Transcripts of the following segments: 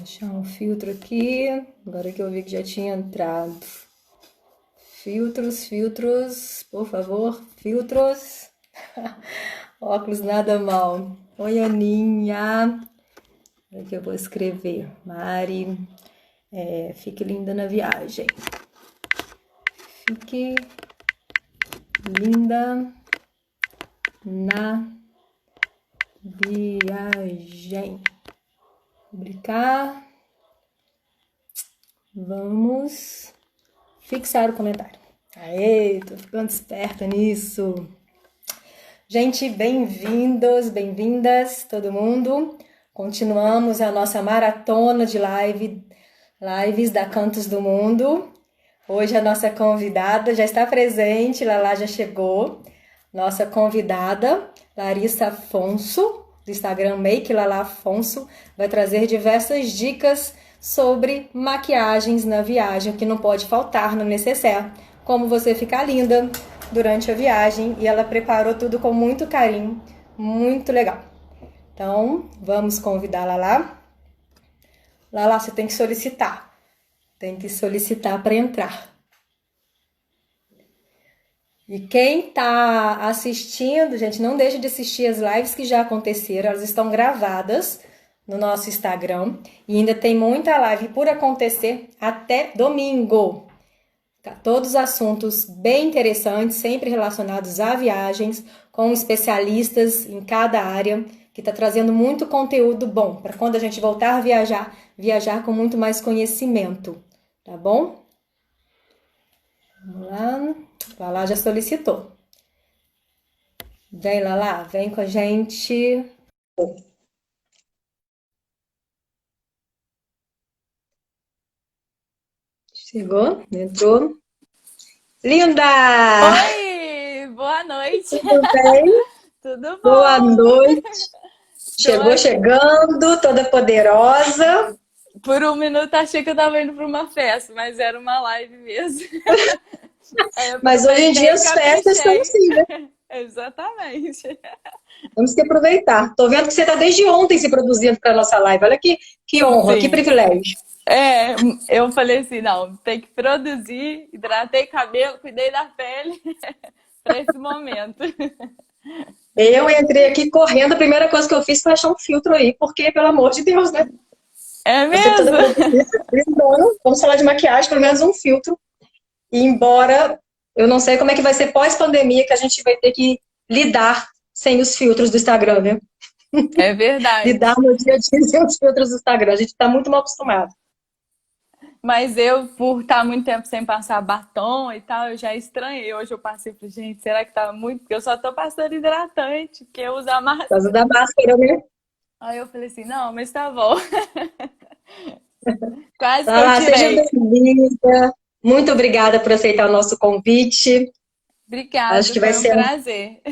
Achar um filtro aqui. Agora que eu vi que já tinha entrado. Filtros, filtros, por favor, filtros. Óculos nada mal. Oi, Aninha. Aqui eu vou escrever. Mari, fique linda na viagem. Fique linda na viagem. Publicar. Vamos fixar o comentário. Aê, tô ficando esperta nisso. Gente, bem-vindos, bem-vindas, todo mundo. Continuamos a nossa maratona de lives da Cantos do Mundo. Hoje a nossa convidada já está presente, Lala já chegou. Nossa convidada, Larissa Afonso, do Instagram Make Lala Afonso, vai trazer diversas dicas sobre maquiagens na viagem, que não pode faltar no necessaire, como você ficar linda durante a viagem, e ela preparou tudo com muito carinho, muito legal. Então, vamos convidar a Lala. Lala, você tem que solicitar para entrar. E quem está assistindo, gente, não deixe de assistir as lives que já aconteceram, elas estão gravadas no nosso Instagram e ainda tem muita live por acontecer até domingo. Tá? Todos os assuntos bem interessantes, sempre relacionados a viagens, com especialistas em cada área, que está trazendo muito conteúdo bom para quando a gente voltar a viajar com muito mais conhecimento, tá bom? Vamos lá. Lala já solicitou. Vem, Lala, vem com a gente. Chegou? Entrou. Linda! Oi, boa noite. Tudo bem? Tudo Boa bom? noite. Tô Chegou aqui. chegando, toda poderosa. Por um minuto achei que eu tava indo para uma festa, mas era uma live mesmo. Aí eu Mas hoje em dia aproveitei e as festas estão caprichei. assim, né? Exatamente. Temos que aproveitar. Tô vendo que você está desde ontem se produzindo para nossa live. Olha que honra, que Sim. privilégio. É, eu falei assim, não, tem que produzir, hidratei cabelo, cuidei da pele para esse momento. Eu entrei aqui correndo, a primeira coisa que eu fiz foi achar um filtro aí, porque, pelo amor de Deus, né? É Você toda mesmo? produzida, lindona, vamos falar de maquiagem, pelo menos um filtro. E embora eu não sei como é que vai ser pós-pandemia, que a gente vai ter que lidar sem os filtros do Instagram, né? É verdade. Lidar no dia a dia sem os filtros do Instagram. A gente está muito mal acostumado. Mas eu, por estar muito tempo sem passar batom e tal, eu já estranhei. Hoje eu passei e falei, gente, será que tá muito? Porque eu só tô passando hidratante, porque eu uso a Por causa máscara. da máscara, né? Aí eu falei assim, não, mas tá bom. Quase que eu Ah, seja tirei. bem-vinda. Muito obrigada por aceitar o nosso convite. Acho Obrigada, que vai foi um ser prazer.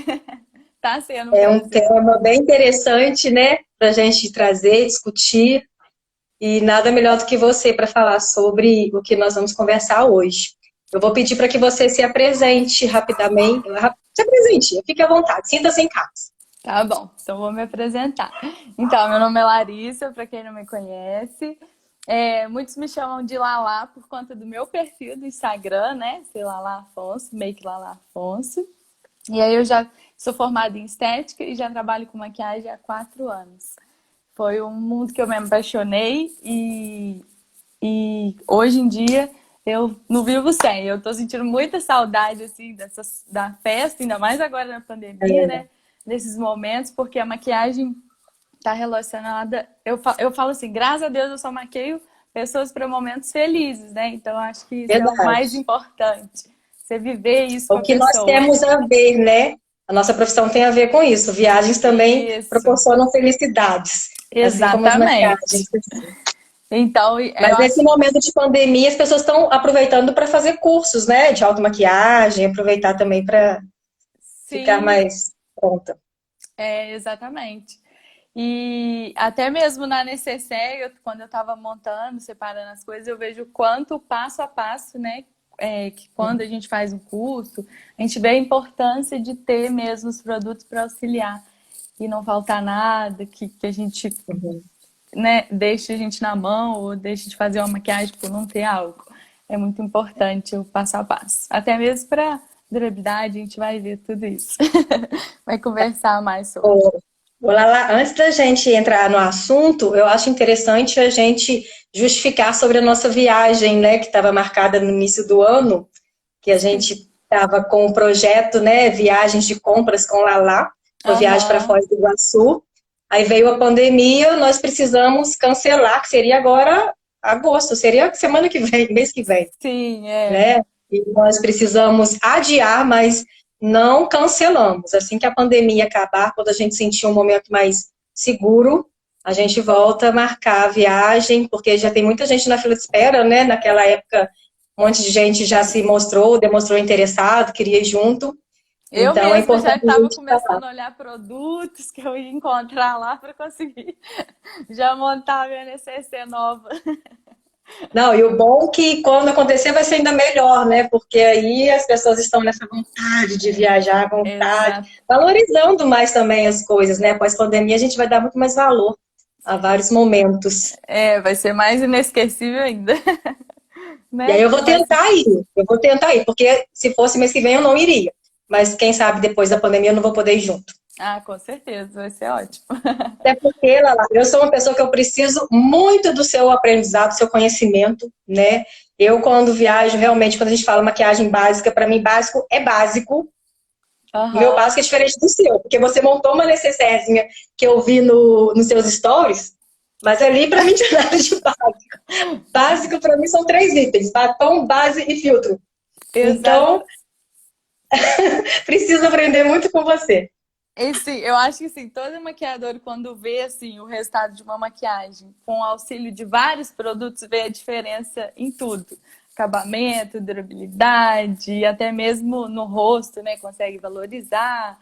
Tá sendo um um prazer. tema bem interessante, né? Para a gente trazer, discutir. E nada melhor do que você para falar sobre o que nós vamos conversar hoje. Eu vou pedir para que você se apresente rapidamente. Se apresente, fique à vontade, sinta-se em casa. Tá bom, então vou me apresentar. Então, meu nome é Larissa, para quem não me conhece. Muitos me chamam de Lala por conta do meu perfil do Instagram, né? Ser Lala Afonso, Make Lala Afonso. E aí eu já sou formada em estética e já trabalho com maquiagem há 4 anos. Foi um mundo que eu me apaixonei e hoje em dia eu não vivo sem. Eu tô sentindo muita saudade assim da festa, ainda mais agora na pandemia, né? Desses momentos, porque a maquiagem tá relacionada. Eu falo assim, graças a Deus eu só maqueio pessoas para momentos felizes, né? Então eu acho que isso é o mais Verdade. importante. Você viver isso com O a que nós pessoa. temos a ver, né? A nossa profissão tem a ver com isso. Viagens também Isso, proporcionam felicidades, assim como as maquiagens. exatamente. Então, eu Mas nesse acho que momento de pandemia, as pessoas estão aproveitando para fazer cursos, né? De automaquiagem, aproveitar também para ficar sim, mais pronta. exatamente. E até mesmo na necessaire, quando eu estava montando, separando as coisas, eu vejo o quanto passo a passo, né? Que quando a gente faz um curso, a gente vê a importância de ter mesmo os produtos para auxiliar e não faltar nada, que a gente Uhum. né, deixe a gente na mão ou deixe de fazer uma maquiagem por não ter álcool. É muito importante o passo a passo. Até mesmo para durabilidade, a gente vai ver tudo isso. Vai conversar mais sobre. Olá, lá. Antes da gente entrar no assunto, eu acho interessante a gente justificar sobre a nossa viagem, né, que estava marcada no início do ano, que a gente estava com o projeto, né, viagens de compras com Lala, uma viagem para Aham. Foz do Iguaçu. Aí veio a pandemia, nós precisamos cancelar, que seria agora agosto, seria semana que vem, mês que vem, Sim, é. né? E nós precisamos adiar, mas não cancelamos. Assim que a pandemia acabar, quando a gente sentir um momento mais seguro, a gente volta a marcar a viagem, porque já tem muita gente na fila de espera, né? Naquela época, um monte de gente já se mostrou, demonstrou interessado, queria ir junto. Eu Então, é mesma já importante a estava gente falar. começando a olhar produtos que eu ia encontrar lá para conseguir já montar a minha necessaire nova. Não, e o bom é que quando acontecer vai ser ainda melhor, né? Porque aí as pessoas estão nessa vontade de viajar, vontade, Exato. valorizando mais também as coisas, né? Após pandemia, a gente vai dar muito mais valor a vários momentos. É, vai ser mais inesquecível ainda, E aí né? eu vou Mas, tentar ir, porque se fosse mês que vem eu não iria. Mas quem sabe depois da pandemia eu não vou poder ir junto. com certeza, vai ser ótimo. Até porque, Lala, eu sou uma pessoa que eu preciso muito do seu aprendizado, do seu conhecimento, né? Eu, quando viajo, realmente, quando a gente fala maquiagem básica, para mim, básico é básico. O meu Aham. básico é diferente do seu, porque você montou uma necessairezinha que eu vi nos seus stories, mas ali, para mim, não tinha nada de básico. Básico, para mim, são três itens: batom, base e filtro. Então, Exato. preciso aprender muito com você. Eu acho que assim, todo maquiador, quando vê assim, o resultado de uma maquiagem com o auxílio de vários produtos, vê a diferença em tudo. Acabamento, durabilidade, e até mesmo no rosto, né? Consegue valorizar,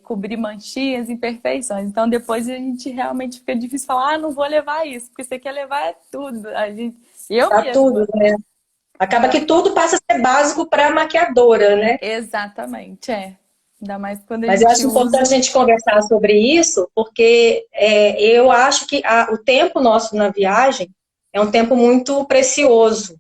cobrir manchinhas, imperfeições. Então depois a gente realmente fica difícil falar, não vou levar isso, porque você quer levar tudo. Eu Tá tudo, mesma. né? Acaba que tudo passa a ser básico para a maquiadora, né? Exatamente, é. Ainda mais quando a Mas eu gente acho importante a usa. gente conversar sobre isso, porque eu acho que o tempo nosso na viagem é um tempo muito precioso.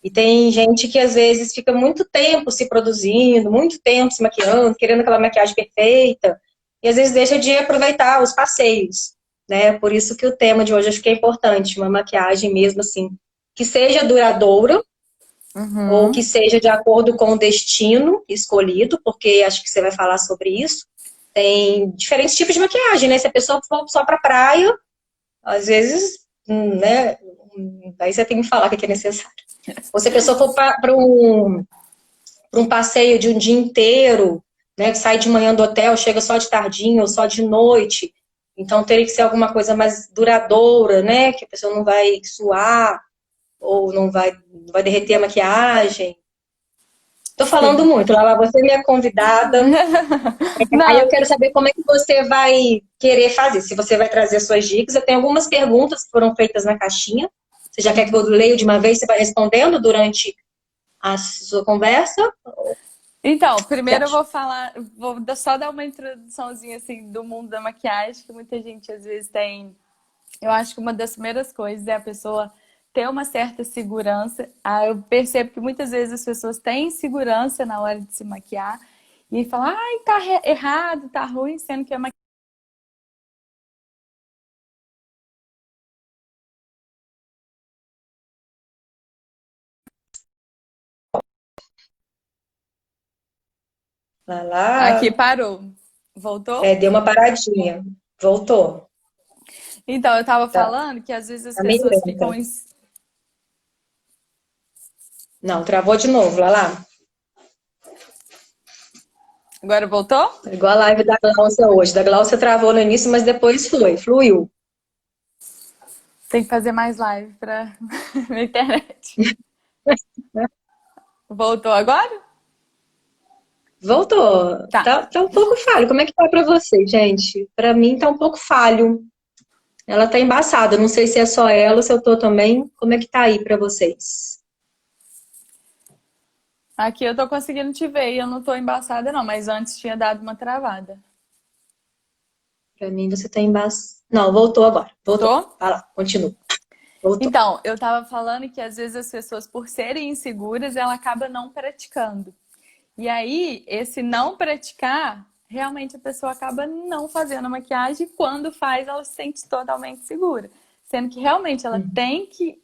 E tem gente que às vezes fica muito tempo se produzindo, muito tempo se maquiando, querendo aquela maquiagem perfeita, e às vezes deixa de aproveitar os passeios, né? Por isso que o tema de hoje acho que é importante, uma maquiagem mesmo assim, que seja duradoura, ou que Uhum. seja de acordo com o destino escolhido, porque acho que você vai falar sobre isso. Tem diferentes tipos de maquiagem, né? Se a pessoa for só para praia, às vezes, né? Aí você tem que me falar o que é necessário. Ou se a pessoa for para um passeio de um dia inteiro, né? Que sai de manhã do hotel, chega só de tardinha ou só de noite. Então teria que ser alguma coisa mais duradoura, né? Que a pessoa não vai suar ou não vai derreter a maquiagem. Tô falando Sim. muito, Lala, você é minha convidada. Aí eu Não, quero saber como é que você vai querer fazer. Se você vai trazer suas dicas. Eu tenho algumas perguntas que foram feitas na caixinha. Você já quer que eu leia de uma vez? Você vai respondendo durante a sua conversa? O então, que você primeiro eu acha? vou falar, só dar uma introduçãozinha assim do mundo da maquiagem, que muita gente às vezes tem. Eu acho que uma das primeiras coisas é a pessoa ter uma certa segurança. Eu percebo que muitas vezes as pessoas têm segurança na hora de se maquiar e falam, ai, tá errado, tá ruim, sendo que a aqui Lala, parou. Voltou? deu uma paradinha. Voltou. Então, eu tava Tá, falando que às vezes as tá meio pessoas ficam lenta. Não, travou de novo, Lala. Agora voltou? Igual a live da Glaucia hoje. Da Glaucia travou no início, mas depois fluiu. Tem que fazer mais live pra na internet. Voltou agora? Voltou. Tá. Tá um pouco falho. Como é que tá pra você, gente? Pra mim tá um pouco falho. Ela tá embaçada. Não sei se é só ela ou se eu tô também. Como é que tá aí pra vocês? Aqui eu tô conseguindo te ver e eu não tô embaçada, não, mas antes tinha dado uma travada. Pra mim você tá Não, voltou agora. Voltou. Tô? Vai lá, continua. Voltou. Então, eu tava falando que às vezes as pessoas, por serem inseguras, ela acaba não praticando. E aí, esse não praticar, realmente a pessoa acaba não fazendo a maquiagem e quando faz, ela se sente totalmente segura. Sendo que realmente ela tem que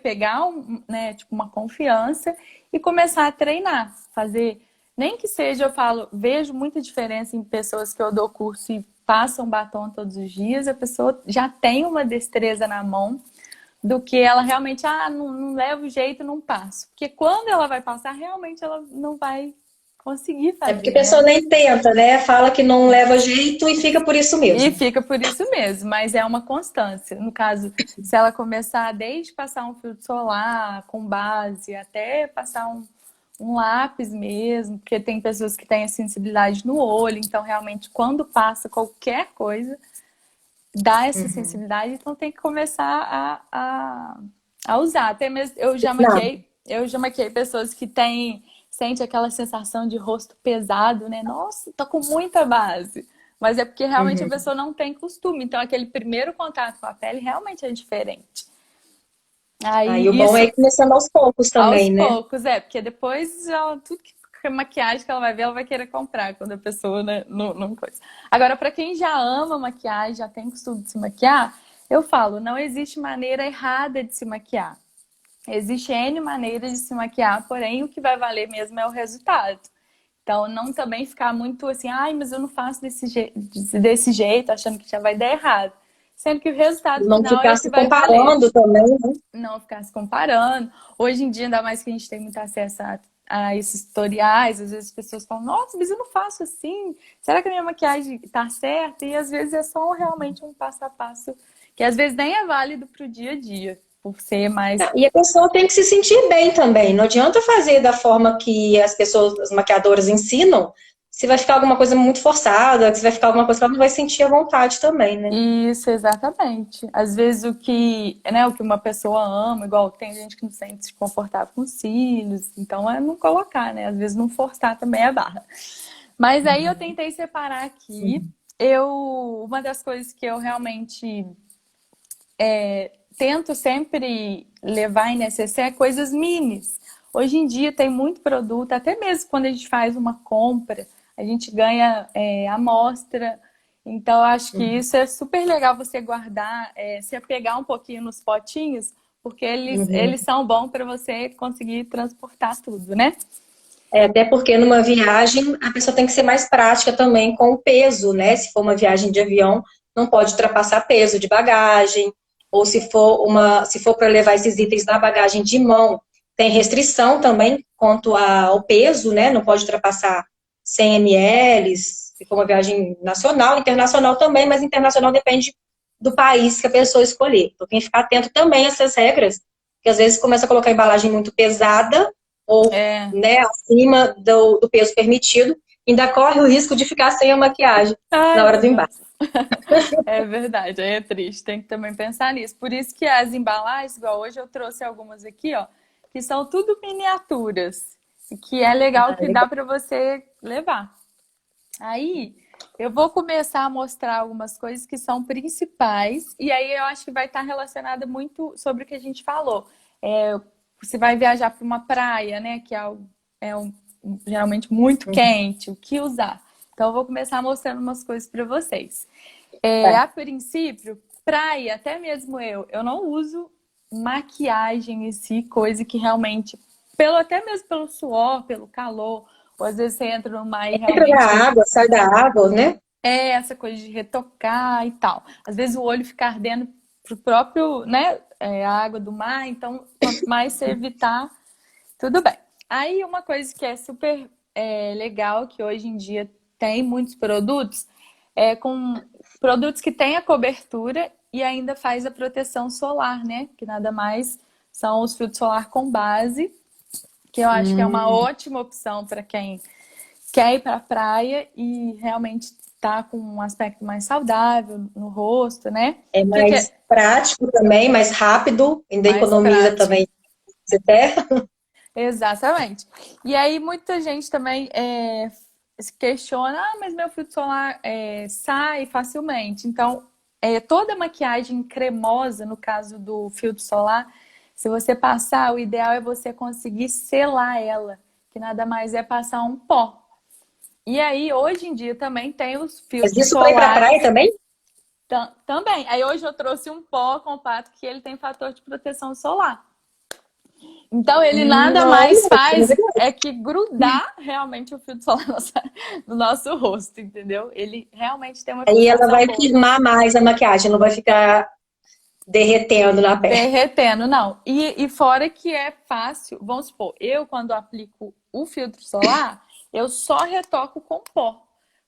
pegar né, tipo uma confiança e começar a treinar. Fazer, nem que seja, eu falo, vejo muita diferença em pessoas que eu dou curso e passam batom todos os dias, a pessoa já tem uma destreza na mão do que ela realmente, não leva o jeito, não passo. Porque quando ela vai passar, realmente ela não vai conseguir É porque a fazer, né? pessoa nem tenta, né? Fala que não leva jeito e fica por isso E mesmo. fica por isso mesmo, mas é uma constância. No caso, se ela começar desde passar um filtro solar com base, até passar um lápis mesmo, porque tem pessoas que têm a sensibilidade no olho, então realmente quando passa qualquer coisa, dá essa sensibilidade, então tem que começar a usar. Até mesmo Não. eu já maquiei pessoas que sente aquela sensação de rosto pesado, né? Nossa, tá com muita base. Mas é porque realmente a pessoa não tem costume. Então aquele primeiro contato com a pele realmente é diferente. Aí o Aí bom é isso ir começando aos poucos aos também, né? poucos, porque depois tudo que maquiagem que ela vai ver, ela vai querer comprar quando a pessoa, né, não coisa. Agora, para quem já ama maquiagem, já tem costume de se maquiar, eu falo, não existe maneira errada de se maquiar. Existe N maneiras de se maquiar, porém o que vai valer mesmo é o resultado. Então, não também ficar muito assim, ai, mas eu não faço desse jeito, achando que já vai dar errado. Sendo que o resultado Não final é ficar o que se vai valer. comparando também, né? Não ficar se comparando. Hoje em dia, ainda mais que a gente tem muito acesso a esses tutoriais, às vezes as pessoas falam, nossa, mas eu não faço assim. Será que a minha maquiagem tá certa? E às vezes é só realmente um passo a passo, que às vezes nem é válido pro dia a dia, por ser mais. E a pessoa tem que se sentir bem também. Não adianta fazer da forma que as pessoas, as maquiadoras ensinam, se vai ficar alguma coisa muito forçada, se vai ficar alguma coisa que ela não vai sentir à vontade também, né? Isso, exatamente. Às vezes o que uma pessoa ama, igual tem gente que não se sente confortável com cílios, então é não colocar, né? Às vezes não forçar também a barra. Mas aí eu tentei separar aqui. Uma das coisas que eu realmente tento sempre levar em necessaire é coisas minis. Hoje em dia tem muito produto, até mesmo quando a gente faz uma compra, a gente ganha amostra. Então, eu acho que isso é super legal você guardar, se apegar um pouquinho nos potinhos, porque eles são bons para você conseguir transportar tudo, né? Até porque numa viagem a pessoa tem que ser mais prática também com o peso, né? Se for uma viagem de avião, não pode ultrapassar peso de bagagem, ou se for para levar esses itens na bagagem de mão, tem restrição também quanto ao peso, né? Não pode ultrapassar 100 ml, se for uma viagem nacional, internacional também, mas internacional depende do país que a pessoa escolher. Então tem que ficar atento também a essas regras, que às vezes começa a colocar embalagem muito pesada, ou É. né, acima do peso permitido, ainda corre o risco de ficar sem a maquiagem na Ai, hora meu do Deus. embarque. É verdade, aí é triste, tem que também pensar nisso. Por isso que as embalagens, igual hoje eu trouxe algumas aqui, ó, que são tudo miniaturas, que é legal que dá Legal. para você levar. Aí eu vou começar a mostrar algumas coisas que são principais, e aí eu acho que vai estar relacionada muito sobre o que a gente falou. Você vai viajar para uma praia, né? Que geralmente muito quente, o que usar? Então eu vou começar mostrando umas coisas para vocês. A princípio, praia, até mesmo eu não uso maquiagem em si, coisa que realmente, até mesmo pelo suor, pelo calor, ou às vezes você entra no mar e Entra na realmente água, sai da água, né? essa coisa de retocar e tal. Às vezes o olho fica ardendo pro próprio, né, a água do mar, então quanto mais você evitar, tudo bem. Aí uma coisa que é super legal, que hoje em dia tem muitos produtos, com produtos que têm a cobertura e ainda faz a proteção solar, né? Que nada mais são os filtros solar com base, que eu acho que é uma ótima opção para quem quer ir para a praia e realmente tá com um aspecto mais saudável no rosto, né? É Que mais é prático também, mais rápido, ainda mais economiza prático. também esse terra. Exatamente. E aí muita gente também se questiona, mas meu filtro solar sai facilmente. Então, toda maquiagem cremosa, no caso do filtro solar, se você passar, o ideal é você conseguir selar ela, que nada mais é passar um pó. E aí, hoje em dia, também tem os Mas filtros isso para ir para a praia solares também? também. Aí, hoje eu trouxe um pó compacto que ele tem fator de proteção solar. Então, ele nada mais faz Novidade. é que grudar realmente o filtro solar no nosso rosto, entendeu? Ele realmente tem uma Aí ela fixação vai boa. firmar mais a maquiagem, não vai ficar derretendo na pele. Derretendo, não. E fora que é fácil, vamos supor, eu quando aplico o filtro solar, eu só retoco com pó.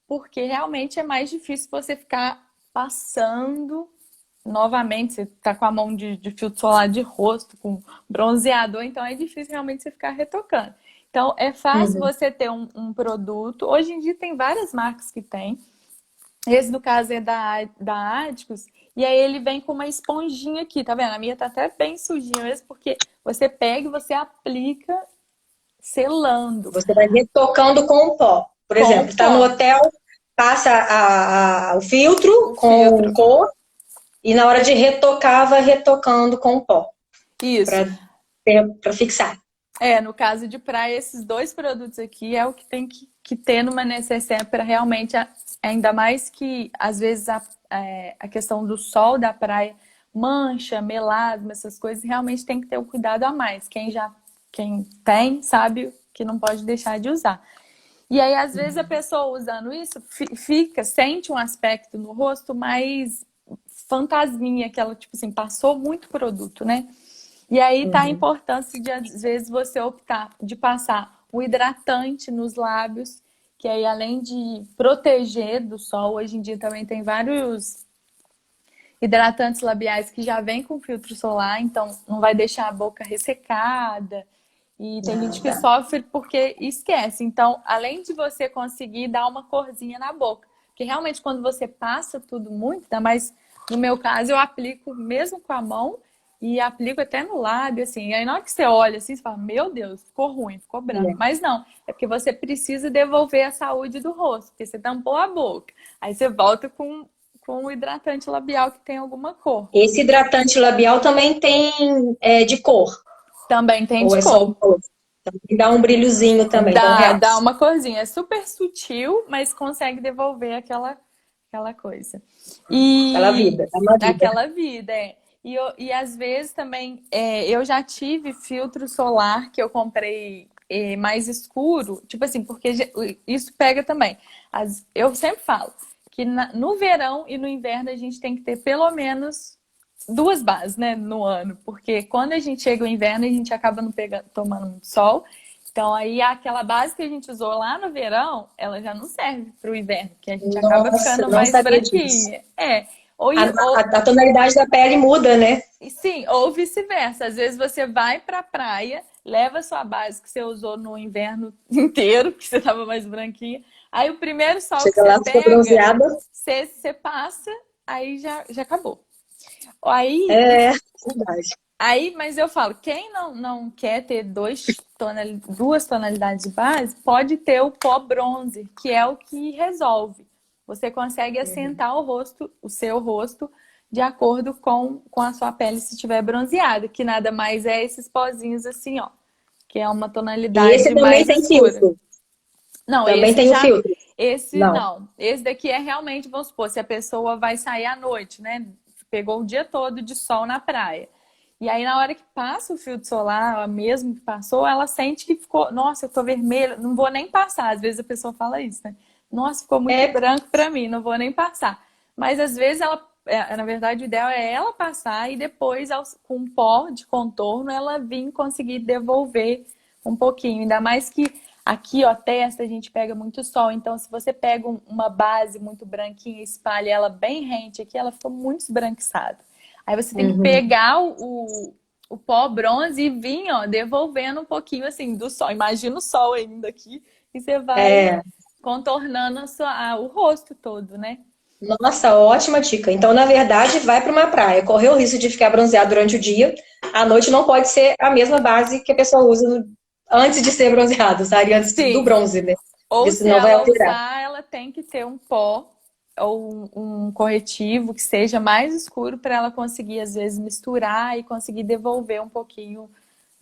Porque realmente é mais difícil você ficar passando novamente, você tá com a mão de filtro solar de rosto, com bronzeador, então é difícil realmente você ficar retocando. Então é fácil Uhum. você ter um produto. Hoje em dia tem várias marcas que tem. Esse, no caso, é da Adicus. E aí ele vem com uma esponjinha aqui, tá vendo? A minha tá até bem sujinha mesmo, porque você pega e você aplica selando Você vai retocando com o pó. Por com o exemplo, está no pó, hotel, passa o filtro o com filtro. cor e na hora de retocar, vai retocando com o pó Isso. para fixar. No caso de praia, esses dois produtos aqui é o que tem que ter numa necessaire para realmente, ainda mais que às vezes a questão do sol da praia mancha, melasma, essas coisas, realmente tem que ter o cuidado a mais. Quem tem, sabe que não pode deixar de usar. E aí, às vezes, a pessoa usando isso sente um aspecto no rosto mais fantasminha, que ela, tipo assim, passou muito produto, né? E aí tá a Uhum. importância de, às vezes, você optar de passar o hidratante nos lábios, que aí, além de proteger do sol, hoje em dia também tem vários hidratantes labiais que já vêm com filtro solar, então não vai deixar a boca ressecada. E tem Ah, gente que tá. sofre porque esquece. Então, além de você conseguir dar uma corzinha na boca, porque realmente quando você passa tudo muito, tá? Mas no meu caso eu aplico mesmo com a mão e aplico até no lábio, assim. E aí na hora que você olha assim, você fala, meu Deus, ficou ruim, ficou branco. É. Mas não, é porque você precisa devolver a saúde do rosto, porque você tampou a boca. Aí você volta com o hidratante labial que tem alguma cor. Esse hidratante labial também tem de cor, Também tem ou de é só cor. um cor? Também dá um brilhozinho também, dá um Dá realce. uma corzinha. É super sutil, mas consegue devolver aquela coisa. Aquela E vida, dá uma vida. aquela vida, é. E às vezes também, eu já tive filtro solar que eu comprei mais escuro, tipo assim, porque isso pega também. Eu sempre falo que no verão e no inverno a gente tem que ter pelo menos duas bases, né, no ano, porque quando a gente chega o inverno a gente acaba não tomando muito sol. Então aí aquela base que a gente usou lá no verão, ela já não serve para o inverno, que a gente acaba Nossa, ficando não mais sabia disso. branquinha. Ou, A, ou a tonalidade da pele muda, né? sim, ou vice-versa. Às vezes você vai para a praia, leva a sua base que você usou no inverno inteiro, que você estava mais branquinha. Aí o primeiro sol que Chega você lá, fica pega, bronzeada. você passa, aí já acabou. Aí, É, verdade. mas eu falo, quem não quer ter duas tonalidades de base, pode ter o pó bronze, que é o que resolve. Você consegue assentar o seu rosto, de acordo com a sua pele se estiver bronzeada, que nada mais é esses pozinhos assim, ó, que é uma E esse tonalidade também mais tem escura. filtro. Não, Também tem o filtro. esse Não. não. Esse daqui é realmente, vamos supor, se a pessoa vai sair à noite, né? Pegou o dia todo de sol na praia. E aí, na hora que passa o filtro solar, ela mesmo que passou, ela sente que ficou, nossa, eu tô vermelha, não vou nem passar. Às vezes a pessoa fala isso, né? Nossa, ficou muito É, branco pra mim, não vou nem passar. Mas às vezes na verdade, o ideal é ela passar e depois, com pó de contorno, ela vir conseguir devolver um pouquinho. Ainda mais que aqui, ó, testa, a gente pega muito sol. Então, se você pega uma base muito branquinha e espalha ela bem rente aqui, ela fica muito esbranquiçada. Aí você tem que uhum. pegar o pó bronze e vir, ó, devolvendo um pouquinho assim do sol. Imagina o sol ainda aqui e você vai É, contornando o rosto todo, né? nossa, ótima dica. Então, na verdade, vai para uma praia, correr o risco de ficar bronzeado durante o dia. À noite não pode ser a mesma base que a pessoa usa antes de ser bronzeado, sabe? Antes do Sim. bronze, né? Ou porque se senão vai ela alterar. usar, ela tem que ter um pó ou um corretivo que seja mais escuro para ela conseguir, às vezes, misturar e conseguir devolver um pouquinho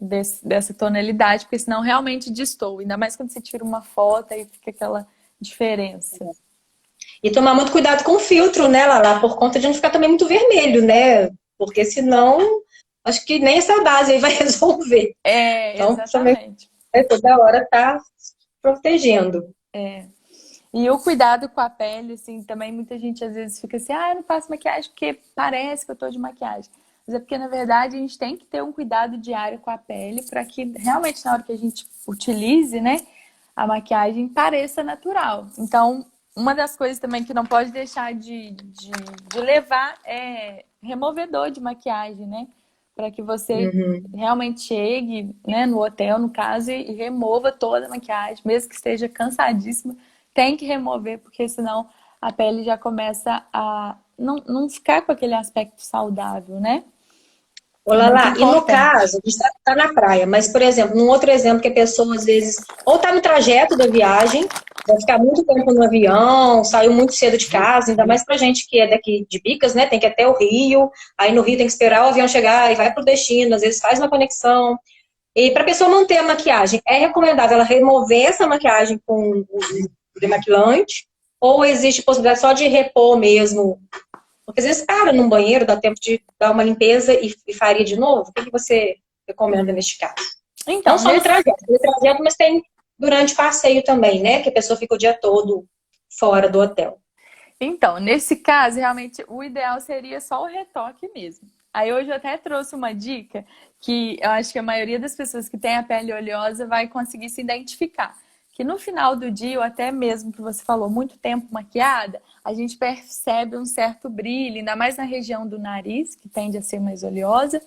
dessa tonalidade, porque senão realmente destoa. Ainda mais quando você tira uma foto e fica aquela diferença. E tomar muito cuidado com o filtro, né, Lala? Por conta de não ficar também muito vermelho, né? Porque senão, acho que nem essa base aí vai resolver. É, Então, também exatamente. toda hora tá protegendo. E o cuidado com a pele, assim, também muita gente às vezes fica assim, eu não faço maquiagem porque parece que eu tô de maquiagem. Mas é porque, na verdade, a gente tem que ter um cuidado diário com a pele para que realmente na hora que a gente utilize, né, a maquiagem pareça natural. Então, uma das coisas também que não pode deixar de levar é removedor de maquiagem, né? Para que você Uhum. realmente chegue, né, no hotel, no caso, e remova toda a maquiagem, mesmo que esteja cansadíssima, tem que remover, porque senão a pele já começa a não ficar com aquele aspecto saudável, né? É Olá muito lá, e no importante. caso, a gente tá na praia, mas, por exemplo, num outro exemplo que a pessoa às vezes ou tá no trajeto da viagem, vai ficar muito tempo no avião, saiu muito cedo de casa, ainda mais pra gente que é daqui de Bicas, né? Tem que ir até o Rio, aí no Rio tem que esperar o avião chegar e vai pro destino, às vezes faz uma conexão. E para a pessoa manter a maquiagem, é recomendável ela remover essa maquiagem com o demaquilante? Ou existe possibilidade só de repor mesmo? Porque às vezes para num banheiro, dá tempo de dar uma limpeza e faria de novo. O que você recomenda neste caso? Não Então, só no trajeto, mas tem durante passeio também, né? Que a pessoa fica o dia todo fora do hotel. nesse caso, realmente, o ideal seria só o retoque mesmo. Aí hoje eu até trouxe uma dica que eu acho que a maioria das pessoas que tem a pele oleosa vai conseguir se identificar. Que no final do dia, ou até mesmo que você falou, muito tempo maquiada, a gente percebe um certo brilho, ainda mais na região do nariz, que tende a ser mais oleosa.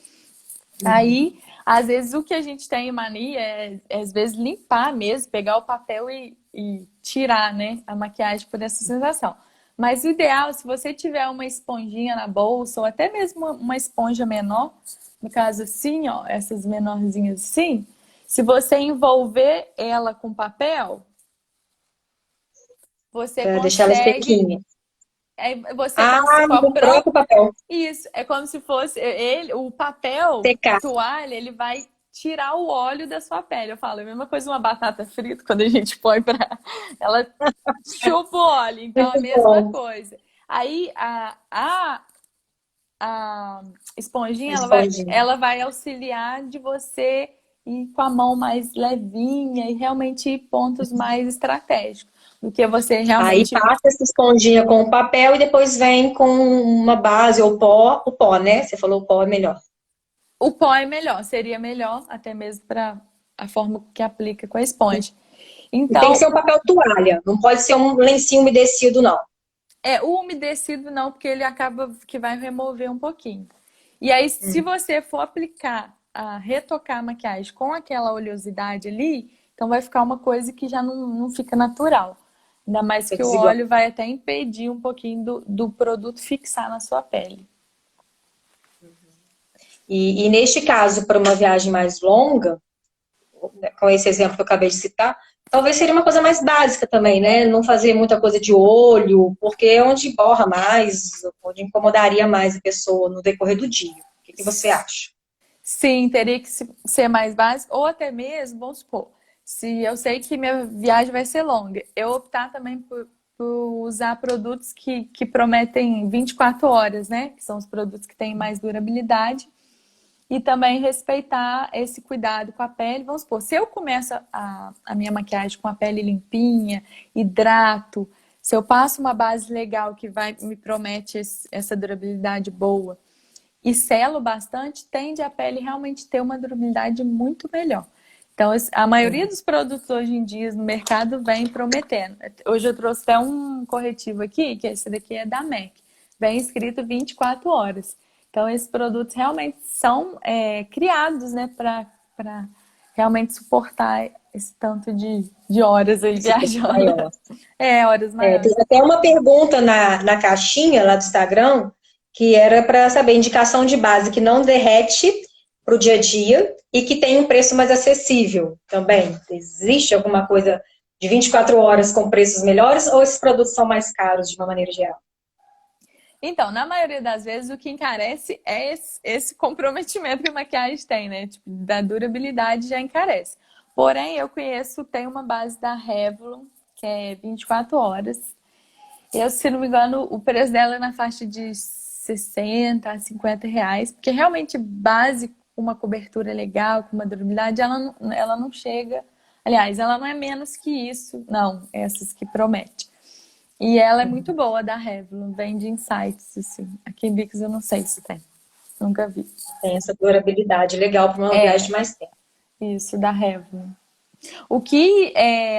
Aí, às vezes, o que a gente tem em mania é às vezes, limpar mesmo, pegar o papel e tirar, né, a maquiagem por essa sensação. Mas o ideal, se você tiver uma esponjinha na bolsa, ou até mesmo uma esponja menor, no caso assim, ó, essas menorzinhas assim, se você envolver ela com papel, você Para deixar ela consegue. sequinha. Você, Ah, como se for no próprio papel. isso, é como se fosse ele, o papel, a Secar. toalha, ele vai tirar o óleo da sua pele. Eu falo, é a mesma coisa uma batata frita, quando a gente põe para ela chupa o óleo, então a Muito mesma bom. coisa. Aí a A esponjinha, esponjinha. ela vai auxiliar de você ir com a mão mais levinha e realmente ir pontos mais estratégicos do que você Aí realmente. passa essa esponjinha com o papel e depois vem com uma base ou pó, o pó, né? Você falou o pó é melhor. O pó é melhor, seria melhor, até mesmo para a forma que aplica com a esponja. E tem que ser Então, um papel toalha, não pode ser um lencinho umedecido, não. o umedecido não, porque ele acaba que vai remover um pouquinho. E aí, se você for aplicar, retocar a maquiagem com aquela oleosidade ali, então vai ficar uma coisa que já não fica natural. Ainda mais Fica que o desigual. óleo vai até impedir um pouquinho do produto fixar na sua pele. E neste caso, para uma viagem mais longa, com esse exemplo que eu acabei de citar, talvez seria uma coisa mais básica também, né? Não fazer muita coisa de olho, porque é onde borra mais, onde incomodaria mais a pessoa no decorrer do dia. O que você acha? Sim, teria que ser mais básico, ou até mesmo, vamos supor, se eu sei que minha viagem vai ser longa, eu optar também por usar produtos que prometem 24 horas, né? Que são os produtos que têm mais durabilidade. E também respeitar esse cuidado com a pele. Vamos supor, se eu começo a minha maquiagem com a pele limpinha, hidrato, se eu passo uma base legal que me promete essa durabilidade boa e selo bastante, tende a pele realmente ter uma durabilidade muito melhor. Então, a maioria dos produtos hoje em dia no mercado vem prometendo. Hoje eu trouxe até um corretivo aqui, que esse daqui é da MAC. Vem escrito 24 horas. Então, esses produtos realmente são criados, né, para realmente suportar esse tanto de horas aí Esse tempo viajando. maior. Horas Tem maiores. até uma pergunta na caixinha lá do Instagram, que era para saber indicação de base que não derrete para o dia a dia e que tem um preço mais acessível também. Existe alguma coisa de 24 horas com preços melhores ou esses produtos são mais caros de uma maneira geral? Então, na maioria das vezes, o que encarece é esse comprometimento que a maquiagem tem, né? Tipo, da durabilidade já encarece. Porém, eu conheço, tem uma base da Revlon, que é 24 horas. Eu, se não me engano, o preço dela é na faixa de 60 a 50 reais, porque realmente base com uma cobertura legal, com uma durabilidade, ela não chega. Aliás, ela não é menos que isso, não, essas que promete. E ela é muito boa da Revlon, vem de Insights, assim. Aqui em Bix eu não sei se tem, nunca vi. Tem essa durabilidade legal para uma viagem de mais tempo. Isso, da Revlon. O que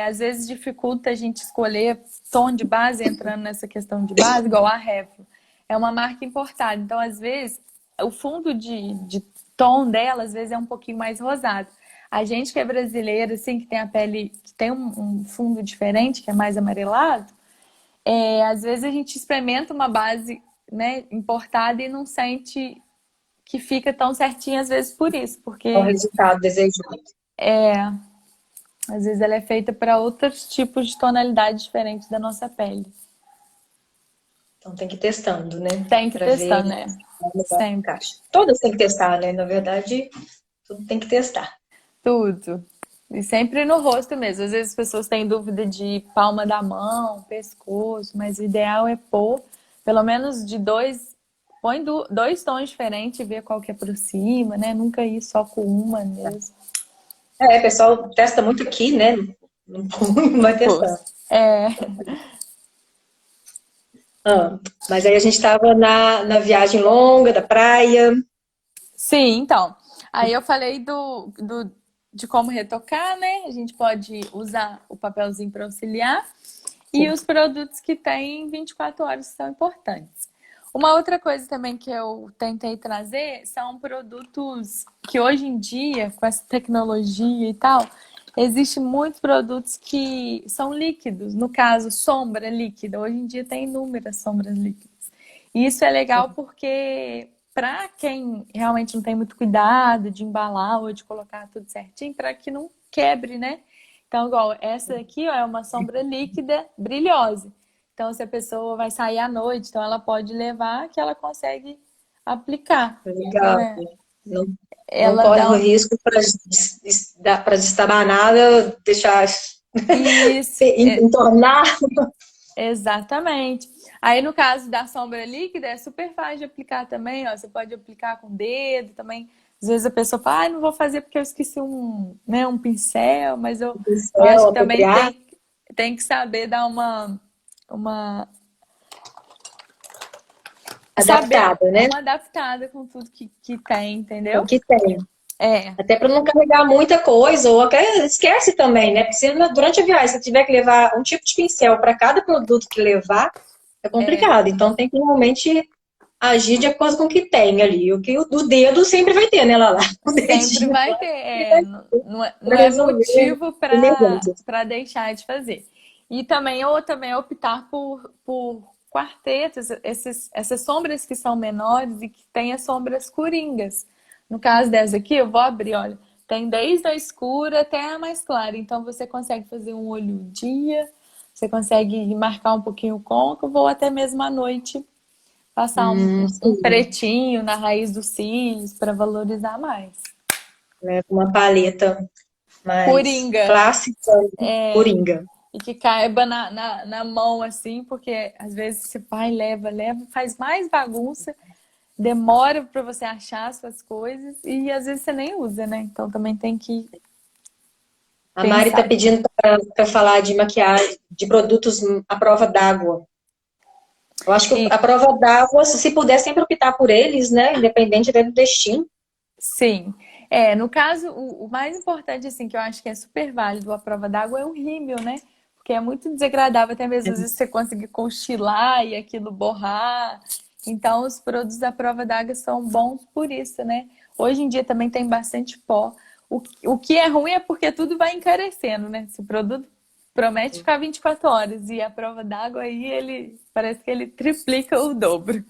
às vezes dificulta a gente escolher tom de base, entrando nessa questão de base, igual a Revlon. É uma marca importada, então às vezes o fundo de tom dela às vezes é um pouquinho mais rosado. A gente que é brasileiro, assim, que tem a pele, que tem um fundo diferente, que é mais amarelado, às vezes a gente experimenta uma base, né, importada e não sente que fica tão certinho, às vezes por isso, porque O resultado desejado. às vezes ela é feita para outros tipos de tonalidade diferentes da nossa pele. Então tem que ir testando, né? Tem que Para testar, ver né? como Sempre. encaixa. Todas tem que testar, né? Na verdade, tudo tem que testar. Tudo. E sempre no rosto mesmo. Às vezes as pessoas têm dúvida de palma da mão, pescoço, mas o ideal é pôr pelo menos de dois. Põe dois tons diferentes e vê qual que aproxima, né? Nunca ir só com uma mesmo. O pessoal testa muito aqui, né? Não vai testando. É. Mas aí a gente estava na viagem longa da praia. Sim, então. Aí eu falei de como retocar, né? A gente pode usar o papelzinho para auxiliar. E os produtos que têm 24 horas são importantes. Uma outra coisa também que eu tentei trazer são produtos que hoje em dia, com essa tecnologia e tal, existem muitos produtos que são líquidos. No caso, sombra líquida. Hoje em dia tem inúmeras sombras líquidas. E isso é legal porque para quem realmente não tem muito cuidado de embalar ou de colocar tudo certinho, para que não quebre, né? Então, igual essa aqui, ó, é uma sombra líquida brilhosa. Então, se a pessoa vai sair à noite, então ela pode levar que ela consegue aplicar. Então, Legal. Não, não ela corre dá o risco para destabanada, deixar isso, entornar. exatamente. Aí, no caso da sombra líquida, é super fácil de aplicar também, ó. Você pode aplicar com o dedo também. Às vezes a pessoa fala, não vou fazer porque eu esqueci né, um pincel, mas eu acho Céu que também apropriado, tem que saber dar uma saber adaptada, né? uma adaptada com tudo que tem, O entendeu? que tem. É, Até para não carregar muita coisa, ou até esquece também, né? Porque se durante a viagem você tiver que levar um tipo de pincel para cada produto que levar, é complicado. Então tem que realmente agir de acordo com o que tem ali. O dedo sempre vai ter, né, Lala? O sempre dedinho vai ter. Não para é resolver motivo emergências. para deixar de fazer. E também optar por quartetos, essas sombras que são menores e que tem as sombras coringas. No caso dessa aqui, eu vou abrir, olha, tem desde a escura até a mais clara. Então você consegue fazer um olho dia, você consegue marcar um pouquinho o côncavo ou até mesmo à noite passar um Sim, pretinho na raiz dos cílios para valorizar mais. né? Com uma paleta mais Coringa. clássica, coringa. E que caiba na mão, assim, porque às vezes você vai, leva, faz mais bagunça, demora para você achar as suas coisas e às vezes você nem usa, né? Então também tem que A Mari está pensar. pedindo para falar de maquiagem, de produtos à prova d'água. Eu acho que a E prova d'água, se puder sempre optar por eles, né? Independente até do destino. sim. No caso, o mais importante, assim, que eu acho que é super válido a prova d'água é o rímel, né? Porque é muito desagradável, até mesmo às vezes você conseguir cochilar e aquilo borrar. Então, os produtos da prova d'água são bons por isso, né? Hoje em dia também tem bastante pó. O que é ruim é porque tudo vai encarecendo, né? Se o produto promete ficar 24 horas e a prova d'água aí, ele parece que ele triplica o dobro.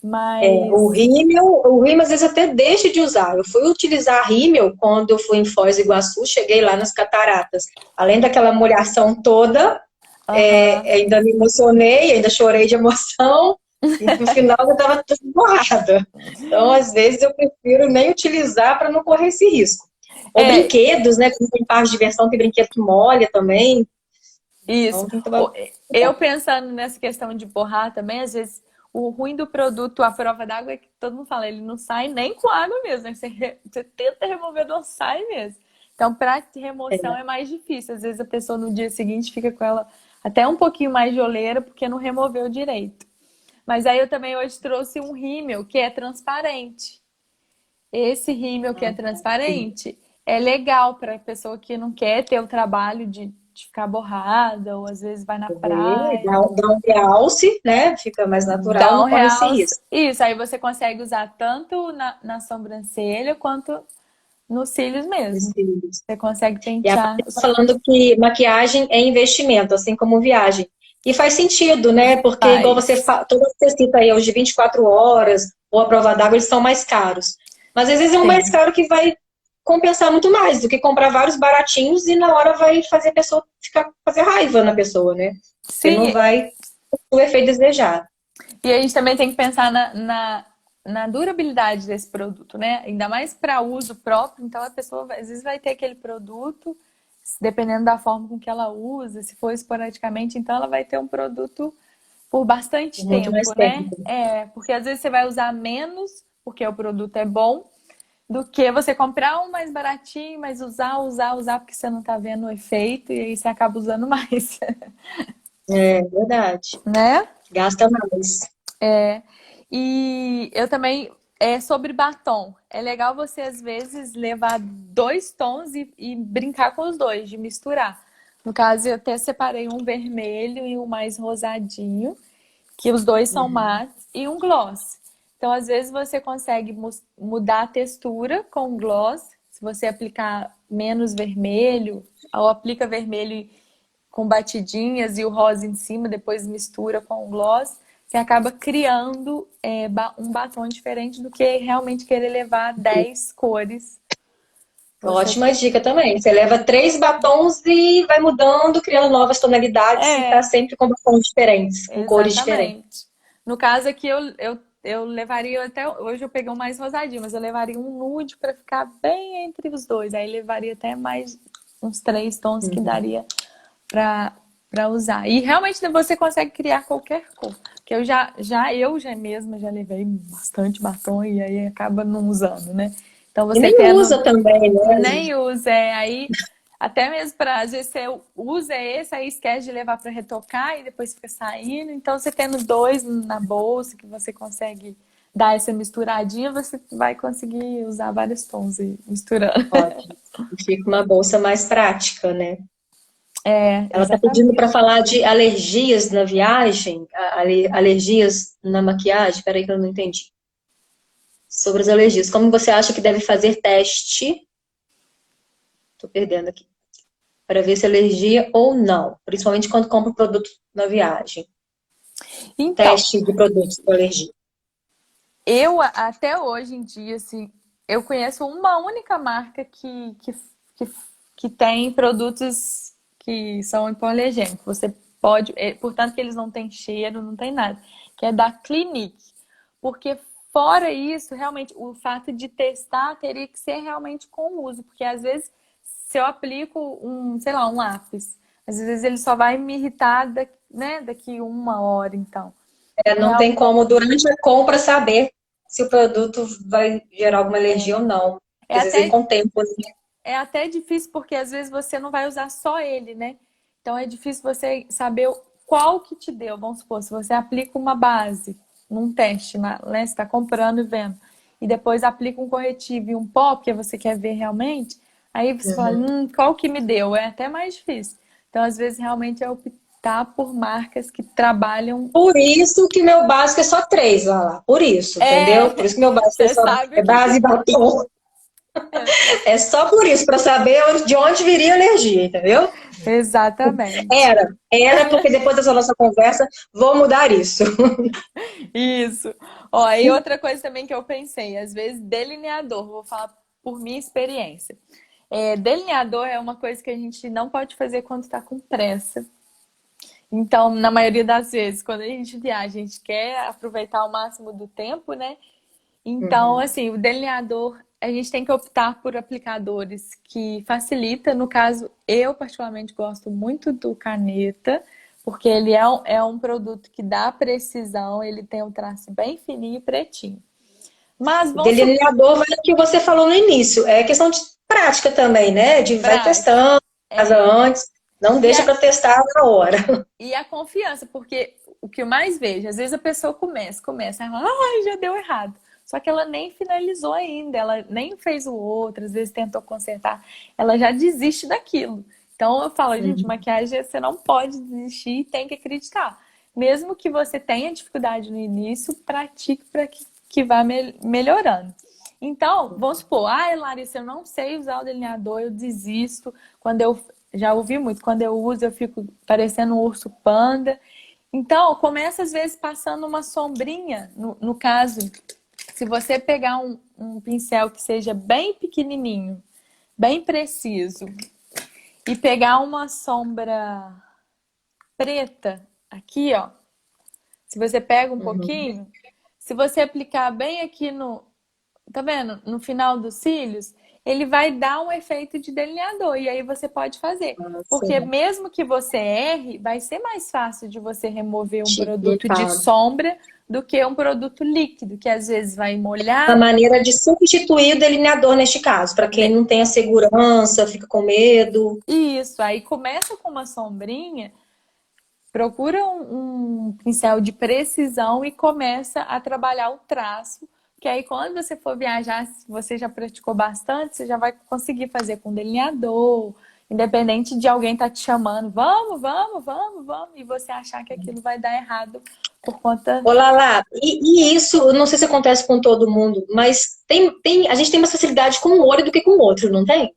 Mas O rímel às vezes até deixa de usar. Eu fui utilizar rímel quando eu fui em Foz do Iguaçu, cheguei lá nas cataratas. Além daquela molhação toda, aham. ainda me emocionei, ainda chorei de emoção, e no final eu estava toda borrada. Então, às vezes, eu prefiro nem utilizar para não correr esse risco. Ou É, brinquedos, né? Como tem parque de diversão, tem brinquedo que molha também. isso. Então, tem que tomar Eu cuidado. pensando nessa questão de borrar também, às vezes o ruim do produto, a prova d'água, é que todo mundo fala, ele não sai nem com água mesmo, né? Você tenta remover, não sai mesmo. Então, para remoção é mais difícil. Às vezes a pessoa no dia seguinte fica com ela até um pouquinho mais de oleira porque não removeu direito. Mas aí eu também hoje trouxe um rímel que é transparente. Esse rímel que é transparente é legal para a pessoa que não quer ter o trabalho de ficar borrada, ou às vezes vai na praia. Dá um realce, né? Fica mais natural, Dá um não corre esse realce. risco. Isso, aí você consegue usar tanto na sobrancelha quanto nos cílios mesmo. Você consegue E a pentear. Paty tá falando que maquiagem é investimento, assim como viagem. E faz sentido, né? Porque, igual Faz. todas que você cita aí, os de 24 horas, ou a prova d'água, eles são mais caros. Mas às vezes é um mais Sim. caro que vai compensar muito mais do que comprar vários baratinhos e na hora vai fazer a pessoa fazer raiva na pessoa, né? Porque não Sim, vai ter o efeito desejado. e a gente também tem que pensar na durabilidade desse produto, né? Ainda mais para uso próprio, então a pessoa às vezes vai ter aquele produto, dependendo da forma com que ela usa, se for esporadicamente, então ela vai ter um produto por bastante Por muito mais tempo, né? tempo. Porque às vezes você vai usar menos, porque o produto é bom, do que você comprar um mais baratinho, mas usar, porque você não tá vendo o efeito e aí você acaba usando mais, É verdade. né? Gasta mais. E eu também, sobre batom, é legal você às vezes levar dois tons e brincar com os dois, de misturar. No caso, eu até separei um vermelho e um mais rosadinho, que os dois são mates, e um gloss. Então, às vezes, você consegue mudar a textura com o gloss. Se você aplicar menos vermelho, ou aplica vermelho com batidinhas e o rosa em cima, depois mistura com o gloss, você acaba criando um batom diferente do que realmente querer levar 10 cores. Você Ótima dica também. Você leva 3 batons e vai mudando, criando novas tonalidades e tá é, sempre com batons diferentes, com cores diferentes. exatamente. No caso aqui, eu levaria até. Hoje eu peguei um mais rosadinho, mas eu levaria um nude para ficar bem entre os dois. Aí levaria até mais uns 3 tons que Uhum. daria para usar. E realmente você consegue criar qualquer cor. Que eu já mesma já levei bastante batom e aí acaba não usando, né? Então E você nem tendo usa também, né? nem usa, aí até mesmo para às vezes você usa esse, aí esquece de levar para retocar e depois fica saindo. Então você tendo dois na bolsa que você consegue dar essa misturadinha, você vai conseguir usar vários tons e misturando. Ótimo. E fica uma bolsa mais prática, né? Ela está pedindo para Exatamente. falar de alergias na viagem, alergias na maquiagem. Peraí que eu não entendi. Sobre as alergias. Como você acha que deve fazer teste? Tô perdendo aqui. Para ver se é alergia ou não. Principalmente quando compra o produto na viagem. Então, Teste de produtos com alergia. eu até hoje em dia, assim, eu conheço uma única marca que, que tem produtos que são hipoalergênicos. Você pode, portanto que eles não têm cheiro, não tem nada, que é da Clinique. Porque fora isso, realmente, o fato de testar teria que ser realmente com uso, porque às vezes se eu aplico sei lá, um lápis, às vezes ele só vai me irritar né, daqui 1 hora, então. Então, Não tem como, durante a compra, saber se o produto vai gerar alguma alergia ou não. é Porque às vezes, até com o tempo, né? É até difícil porque às vezes você não vai usar só ele, né? Então é difícil você saber qual que te deu. Vamos supor, se você aplica uma base num teste, né? Você está comprando e vendo, e depois aplica um corretivo e um pó, porque você quer ver realmente, aí você fala, qual que me deu? É até mais difícil. Então, às vezes, realmente é optar por marcas que trabalham. Por isso que meu básico é só 3, olha lá. Por isso, entendeu? Por isso que meu básico é Você só sabe o é que base e que. batom. É só por isso, para saber de onde viria a alergia, entendeu? Exatamente. Era porque depois dessa nossa conversa, vou mudar isso. Isso. Ó, e outra coisa também que eu pensei, às vezes delineador, vou falar por minha experiência. Delineador é uma coisa que a gente não pode fazer quando está com pressa. Então, na maioria das vezes, quando a gente viaja, a gente quer aproveitar o máximo do tempo, né? Então, Uhum. assim, o delineador, a gente tem que optar por aplicadores que facilita. No caso, eu particularmente gosto muito do caneta, porque ele é um produto que dá precisão, ele tem um traço bem fininho e pretinho. Mas O vamos supor, delineador vai o que você falou no início. É questão de prática também, né? De vai prática. testando, casa É, antes. Não e deixa a, para testar na hora. e a confiança, porque o que eu mais vejo, às vezes a pessoa começa, ela, ai, já deu errado. Só que ela nem finalizou ainda, ela nem fez o outro, às vezes tentou consertar, ela já desiste daquilo. Então eu falo, gente, Uhum. maquiagem você não pode desistir, tem que acreditar. Mesmo que você tenha dificuldade no início, pratique para que vá melhorando. Então, vamos supor, ai, Larissa, eu não sei usar o delineador, eu desisto. Quando eu já ouvi muito, quando eu uso, eu fico parecendo um urso panda. Então, começa às vezes passando uma sombrinha. No caso, se você pegar um pincel que seja bem pequenininho, bem preciso, e pegar uma sombra preta aqui, ó. Se você pega um Uhum. pouquinho, se você aplicar bem aqui no, tá vendo? No final dos cílios, ele vai dar um efeito de delineador e aí você pode fazer. Ah, Porque sim. mesmo que você erre, vai ser mais fácil de você remover um produto de Chiquita. sombra do que um produto líquido, que às vezes vai Uma molhar. maneira de substituir o delineador neste caso, para quem não tem a segurança, fica com medo. Isso, aí começa com uma sombrinha, procura um pincel de precisão e começa a trabalhar o traço. Que aí, quando você for viajar, se você já praticou bastante, você já vai conseguir fazer com delineador, independente de alguém estar te chamando, vamos, vamos, vamos, vamos, e você achar que aquilo vai dar errado por conta. Olá lá, e isso, eu não sei se acontece com todo mundo, mas a gente tem mais facilidade com um olho do que com o outro, não tem?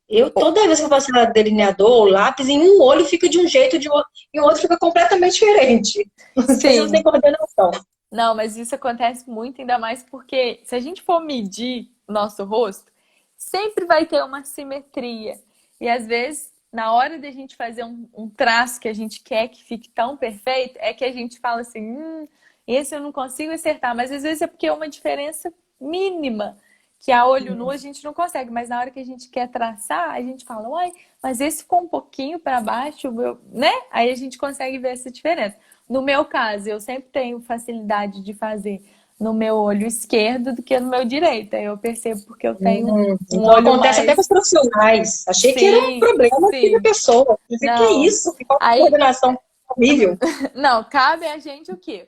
Eu, toda vez que eu passo delineador ou lápis, em um olho fica de um jeito, e o outro fica completamente diferente. Não sei se não tem Sim, coordenação. não, mas isso acontece muito, ainda mais porque se a gente for medir o nosso rosto, sempre vai ter uma simetria. E às vezes, na hora de a gente fazer um traço que a gente quer que fique tão perfeito, é que a gente fala assim, esse eu não consigo acertar. Mas às vezes é porque é uma diferença mínima, que a olho nu a gente não consegue. Mas na hora que a gente quer traçar, a gente fala, uai, mas esse ficou um pouquinho para baixo, né? Aí a gente consegue ver essa diferença. No meu caso, eu sempre tenho facilidade de fazer no meu olho esquerdo do que no meu direito. Aí eu percebo porque eu tenho um Então olho acontece até com os mais. profissionais. Achei que era um Sim, problema aqui da sim. pessoa. Eu disse, que Não. isso? Que falta de Aí, coordenação horrível. não, cabe a gente o quê?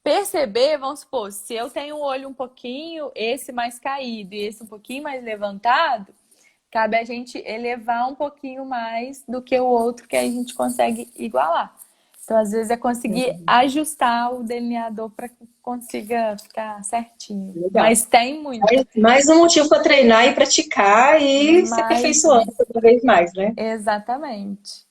Perceber, vamos supor, se eu tenho um olho um pouquinho, esse mais caído e esse um pouquinho mais levantado, cabe a gente elevar um pouquinho mais do que o outro que a gente consegue igualar. Então, às vezes, é conseguir ajustar o delineador para que consiga ficar certinho. Legal. Mas tem muito. Mais um motivo para treinar e praticar e se Mas, aperfeiçoando cada vez mais, né? exatamente.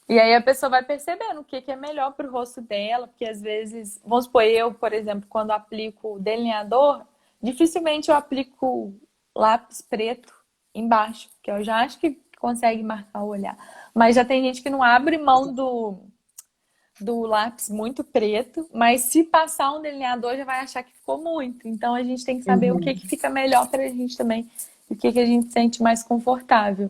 E aí a pessoa vai percebendo o que que é melhor para o rosto dela, porque às vezes, vamos supor, eu, por exemplo, quando aplico o delineador, dificilmente eu aplico lápis preto embaixo, porque eu já acho que consegue marcar o olhar. Mas já tem gente que não abre mão do lápis muito preto, mas se passar um delineador já vai achar que ficou muito. Então a gente tem que saber o que Uhum. que fica melhor para a gente também, e o que que a gente sente mais confortável.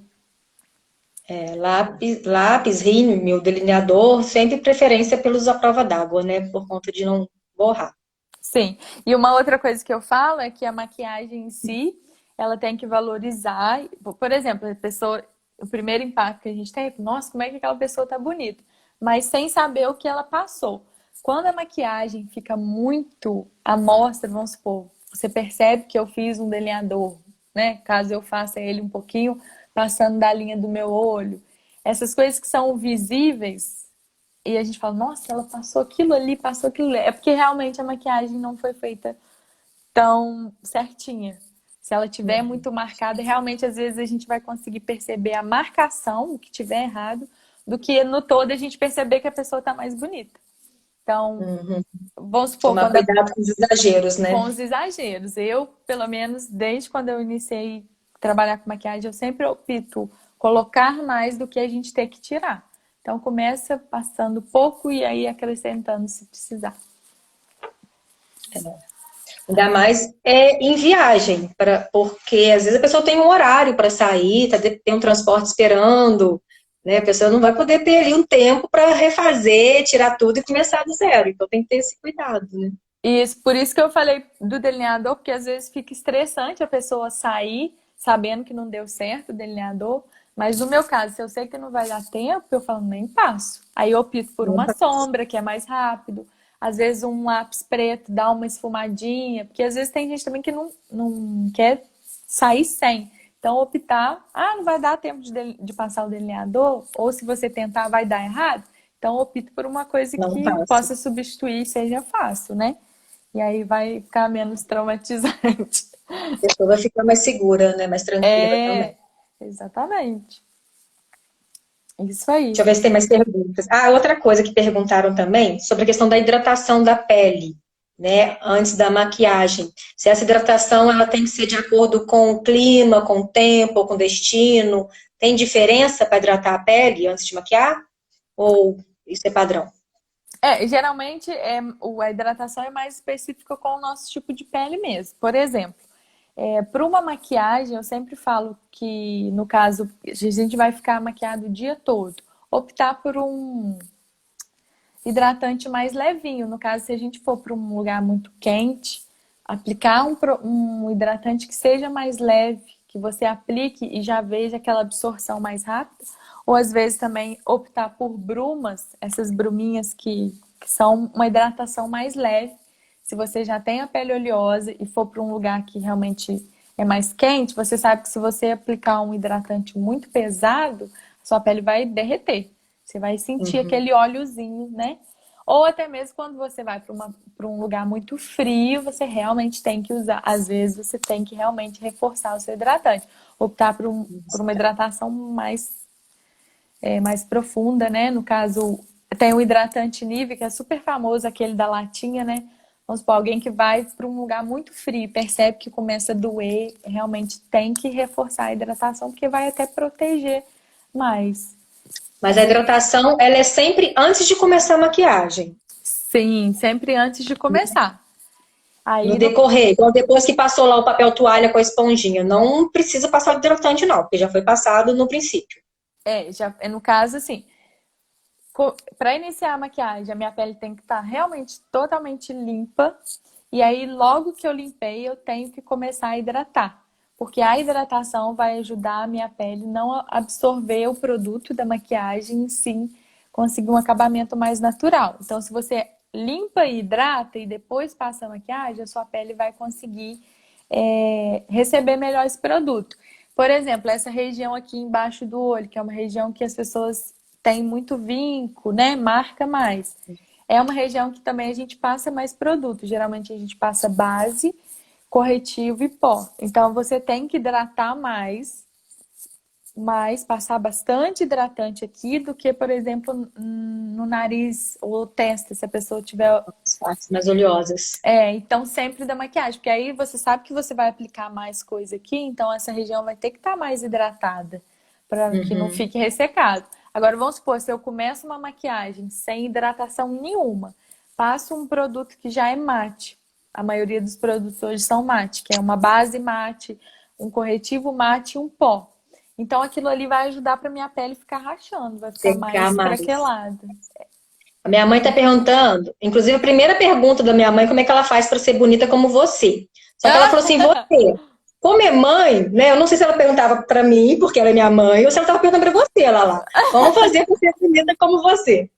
Lápis, rímel, delineador, sempre preferência pelos à prova d'água, né? Por conta de não borrar. Sim. E uma outra coisa que eu falo é que a maquiagem em si, ela tem que valorizar. Por exemplo, a pessoa, o primeiro impacto que a gente tem é, nossa, como é que aquela pessoa tá bonita? Mas sem saber o que ela passou. Quando a maquiagem fica muito à mostra, vamos supor, você percebe que eu fiz um delineador, né? Caso eu faça ele um pouquinho passando da linha do meu olho. Essas coisas que são visíveis, e a gente fala, nossa, ela passou aquilo ali, passou aquilo ali. É porque realmente a maquiagem não foi feita tão certinha. Se ela tiver muito marcada, realmente às vezes a gente vai conseguir perceber a marcação, o que tiver errado, do que no todo a gente perceber que a pessoa está mais bonita. Então, Uhum. vamos supor, Tomar cuidado com os exageros, com né? os exageros. Eu, pelo menos, desde quando eu iniciei a trabalhar com maquiagem, eu sempre opto colocar mais do que a gente ter que tirar. Então, começa passando pouco e aí acrescentando se precisar. Ainda mais em viagem, porque às vezes a pessoa tem um horário para sair, tem um transporte esperando, né? A pessoa não vai poder ter ali um tempo para refazer, tirar tudo e começar do zero. Então tem que ter esse cuidado, né? Isso, por isso que eu falei do delineador, porque às vezes fica estressante a pessoa sair sabendo que não deu certo o delineador. Mas no meu caso, se eu sei que não vai dar tempo, eu falo, nem passo. Aí eu opto por uma sombra, que é mais rápido. Às vezes um lápis preto dá uma esfumadinha, porque às vezes tem gente também que não quer sair sem. Então optar, não vai dar tempo de passar o delineador, ou se você tentar vai dar errado. Então opto por uma coisa Não que passa. possa substituir e seja fácil, né? E aí vai ficar menos traumatizante. A pessoa vai ficar mais segura, né? Mais tranquila também. Exatamente. Isso aí. Deixa eu ver se tem mais perguntas. Outra coisa que perguntaram também, sobre a questão da hidratação da pele, né, antes da maquiagem. Se essa hidratação ela tem que ser de acordo com o clima, com o tempo, com o destino. Tem diferença para hidratar a pele antes de maquiar? Ou isso é padrão? Geralmente a hidratação é mais específica com o nosso tipo de pele mesmo. Por exemplo, para uma maquiagem, eu sempre falo que, no caso, a gente vai ficar maquiado o dia todo. Optar por um hidratante mais levinho. No caso, se a gente for para um lugar muito quente, aplicar um hidratante que seja mais leve, que você aplique e já veja aquela absorção mais rápida. Ou às vezes também optar por brumas, essas bruminhas que são uma hidratação mais leve. Se você já tem a pele oleosa e for para um lugar que realmente é mais quente, você sabe que se você aplicar um hidratante muito pesado, sua pele vai derreter. Você vai sentir aquele óleozinho, né? Ou até mesmo quando você vai para um lugar muito frio, você realmente tem que usar. Às vezes você tem que realmente reforçar o seu hidratante. Optar por uma hidratação mais profunda, né? No caso, tem o hidratante Nivea, que é super famoso, aquele da latinha, né? Vamos supor, alguém que vai para um lugar muito frio, percebe que começa a doer, realmente tem que reforçar a hidratação, porque vai até proteger mais. Mas a hidratação, ela é sempre antes de começar a maquiagem. Sim, sempre antes de começar. Aí, No decorrer, então depois que passou lá o papel toalha com a esponjinha, não precisa passar o hidratante não, porque já foi passado no princípio. no caso, assim, para iniciar a maquiagem, a minha pele tem que estar realmente totalmente limpa. E aí, logo que eu limpei, eu tenho que começar a hidratar. Porque a hidratação vai ajudar a minha pele não absorver o produto da maquiagem e sim conseguir um acabamento mais natural. Então, se você limpa e hidrata e depois passa a maquiagem, a sua pele vai conseguir receber melhor esse produto. Por exemplo, essa região aqui embaixo do olho, que é uma região que as pessoas têm muito vinco, né? Marca mais. É uma região que também a gente passa mais produto. Geralmente a gente passa base, corretivo e pó. Então você tem que hidratar mais, passar bastante hidratante aqui do que, por exemplo, no nariz ou testa, se a pessoa tiver. As partes mais oleosas. Então sempre da maquiagem, porque aí você sabe que você vai aplicar mais coisa aqui, então essa região vai ter que estar mais hidratada para que não fique ressecado. Agora vamos supor, se eu começo uma maquiagem sem hidratação nenhuma, passo um produto que já é mate. A maioria dos produtos hoje são mate, que é uma base mate, um corretivo mate e um pó. Então aquilo ali vai ajudar para minha pele ficar rachando, vai ficar mais craquelada. A minha mãe tá perguntando, inclusive a primeira pergunta da minha mãe, como é que ela faz para ser bonita como você? Só que ela falou assim, você, como é mãe, né? Eu não sei se ela perguntava para mim, porque ela é minha mãe, ou se ela estava perguntando para você, lá. Vamos fazer para ser bonita como você.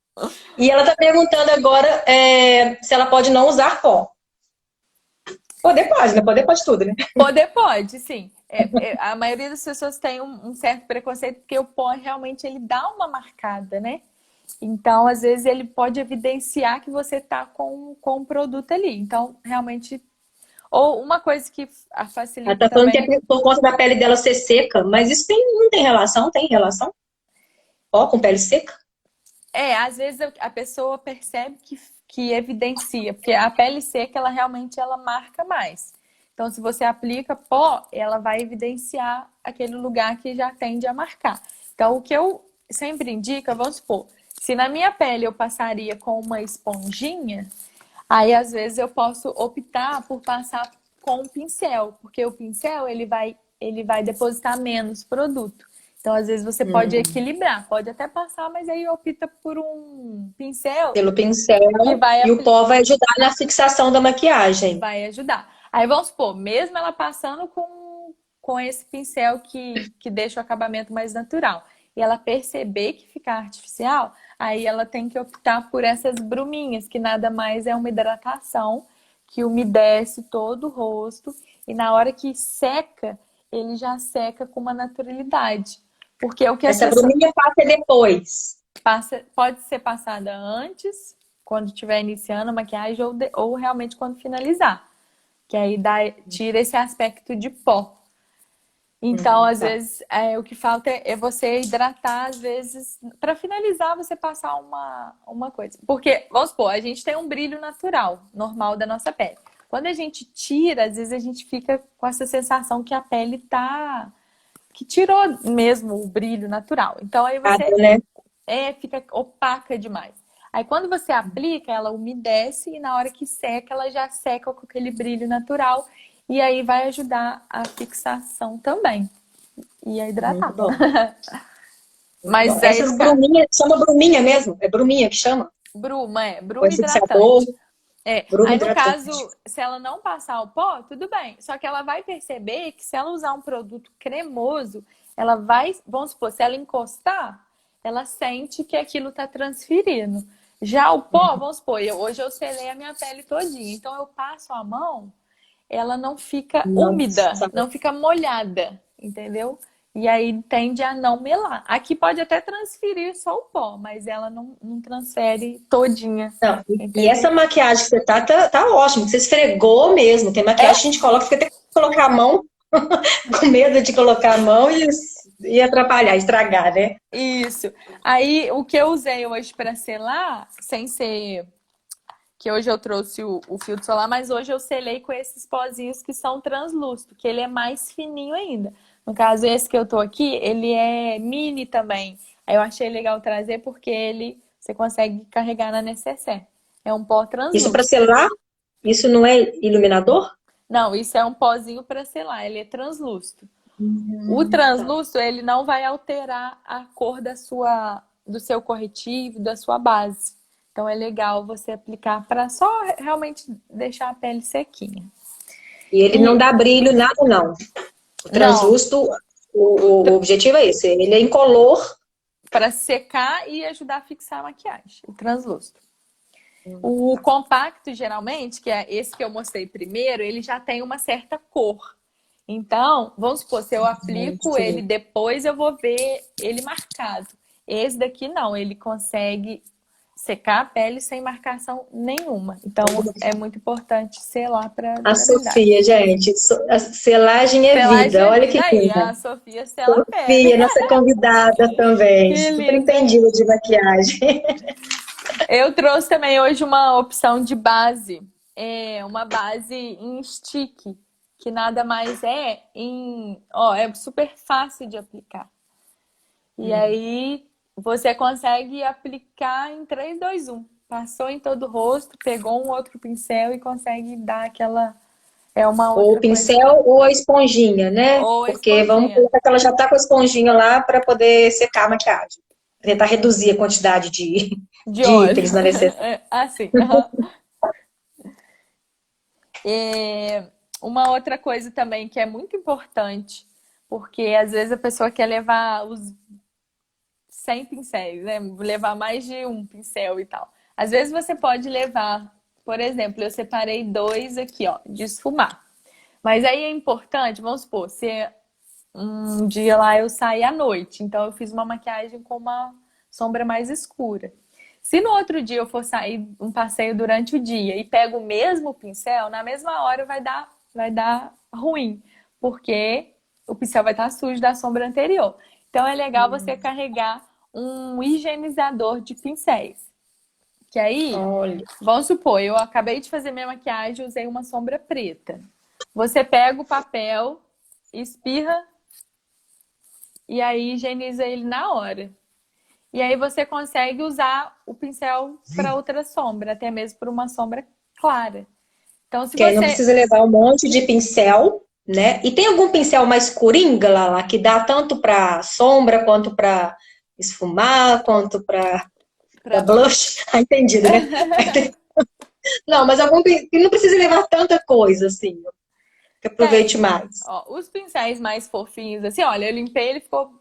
E ela tá perguntando agora se ela pode não usar pó. Poder pode, né? Poder pode tudo, né? Poder pode, sim. A maioria das pessoas tem um certo preconceito, porque o pó realmente ele dá uma marcada, né? Então, às vezes, ele pode evidenciar que você tá com um produto ali. Então, realmente, Ou uma coisa que Ela facilita tá falando que também. é por conta da pele dela ser seca, mas isso não tem relação? Tem relação? Ó, com pele seca? Às vezes a pessoa percebe que evidencia, porque a pele seca, ela realmente ela marca mais. Então, se você aplica pó, ela vai evidenciar aquele lugar que já tende a marcar. Então, o que eu sempre indico, vamos supor, se na minha pele eu passaria com uma esponjinha, aí às vezes eu posso optar por passar com o pincel, porque o pincel ele vai depositar menos produto. Então, às vezes você pode equilibrar, pode até passar, mas aí opta por um pincel Pelo pincel, que e o pó vai ajudar na fixação da maquiagem. vai ajudar. Aí vamos supor, mesmo ela passando com esse pincel que deixa o acabamento mais natural, e ela perceber que fica artificial, aí ela tem que optar por essas bruminhas, que nada mais é uma hidratação que umedece todo o rosto, e na hora que seca, ele já seca com uma naturalidade. Porque o que as Essa pessoas bruminha passa depois. pode ser passada antes, quando estiver iniciando a maquiagem, ou realmente quando finalizar. Que aí tira esse aspecto de pó. Então, às Tá. vezes, o que falta é você hidratar, às vezes, para finalizar, você passar uma coisa. Porque, vamos supor, a gente tem um brilho natural, normal da nossa pele. Quando a gente tira, às vezes a gente fica com essa sensação que a pele tá... que tirou mesmo o brilho natural. Então, aí você Né? fica opaca demais. Aí quando você aplica, ela umedece e na hora que seca, ela já seca com aquele brilho natural e aí vai ajudar a fixação também e a hidratar. Muito bom. Mas Bom, aí essas bruminhas, chama bruminha mesmo? É bruminha que chama? Ou bruma é fixador? hidratante. Bruma Aí no hidratante. caso, se ela não passar o pó, tudo bem. Só que ela vai perceber que se ela usar um produto cremoso, ela vai, vamos supor, se ela encostar, ela sente que aquilo tá transferindo. Já o pó, vamos supor, hoje eu selei a minha pele todinha, então eu passo a mão, ela não fica úmida, Nossa. não fica molhada, entendeu? E aí tende a não melar. Aqui pode até transferir só o pó, mas ela não transfere todinha. Não, e Entendeu? essa maquiagem que você tá ótimo. Você esfregou mesmo. Tem maquiagem que a gente coloca, fica até colocar a mão, com medo de colocar a mão e atrapalhar, estragar, né? Isso. Aí, o que eu usei hoje para selar, sem ser que hoje eu trouxe o filtro solar, mas hoje eu selei com esses pozinhos que são translúcidos, que ele é mais fininho ainda. No caso, esse que eu tô aqui, ele é mini também. Aí eu achei legal trazer porque você consegue carregar na necessaire. É um pó Isso para translúcido. selar? Isso não é iluminador? Não, isso é um pozinho para selar, ele é translúcido. O translúcido, ele não vai alterar a cor do seu corretivo, da sua base. Então é legal você aplicar para só realmente deixar a pele sequinha. E ele não dá brilho, nada, não. O Não, translúcido, o objetivo é esse. Ele é incolor. para secar e ajudar a fixar a maquiagem, o translúcido. O compacto, geralmente, que é esse que eu mostrei primeiro, ele já tem uma certa cor. Então, vamos supor, se eu aplico ele depois, eu vou ver ele marcado. Esse daqui não, ele consegue secar a pele sem marcação nenhuma. Então, é muito importante selar para A durabilidade. Sofia, gente. A selagem é Selagem vida. é Olha vida que aí, linda. a Sofia sela a pele. Sofia, nossa convidada também. Que Super linda! entendida de maquiagem. Eu trouxe também hoje uma opção de base. Uma base em stick, que nada mais é super fácil de aplicar. E aí você consegue aplicar em 3, 2, 1. Passou em todo o rosto, pegou um outro pincel e consegue dar aquela... É uma Ou o outra coisa. pincel ou a esponjinha, né? Ou a Porque vamos esponjinha. colocar que ela já tá com a esponjinha lá para poder secar a maquiagem. Tentar reduzir a quantidade De de óleo. itens na necessidade. Assim. Uma outra coisa também que é muito importante, porque às vezes a pessoa quer levar os 100 pincéis, né? Levar mais de um pincel e tal. Às vezes você pode levar, por exemplo, eu separei 2 aqui, ó, de esfumar. Mas aí é importante, vamos supor, se um dia lá eu saí à noite, então eu fiz uma maquiagem com uma sombra mais escura. Se no outro dia eu for sair um passeio durante o dia e pego o mesmo pincel, na mesma hora vai dar vai dar ruim, porque o pincel vai estar sujo da sombra anterior. Então é legal você carregar um higienizador de pincéis. Que aí, Olha. vamos supor, eu acabei de fazer minha maquiagem e usei uma sombra preta. Você pega o papel, espirra e aí higieniza ele na hora. E aí você consegue usar o pincel para outra sombra, até mesmo para uma sombra clara. Então, se Que aí não você... precisa levar um monte de pincel, né? E tem algum pincel mais coringa lá que dá tanto para sombra, quanto para esfumar, quanto para blush? Ah, entendido, né? Não, mas algum que não precisa levar tanta coisa, assim, que aproveite Tem. mais. Ó, os pincéis mais fofinhos, assim, olha, eu limpei, ele ficou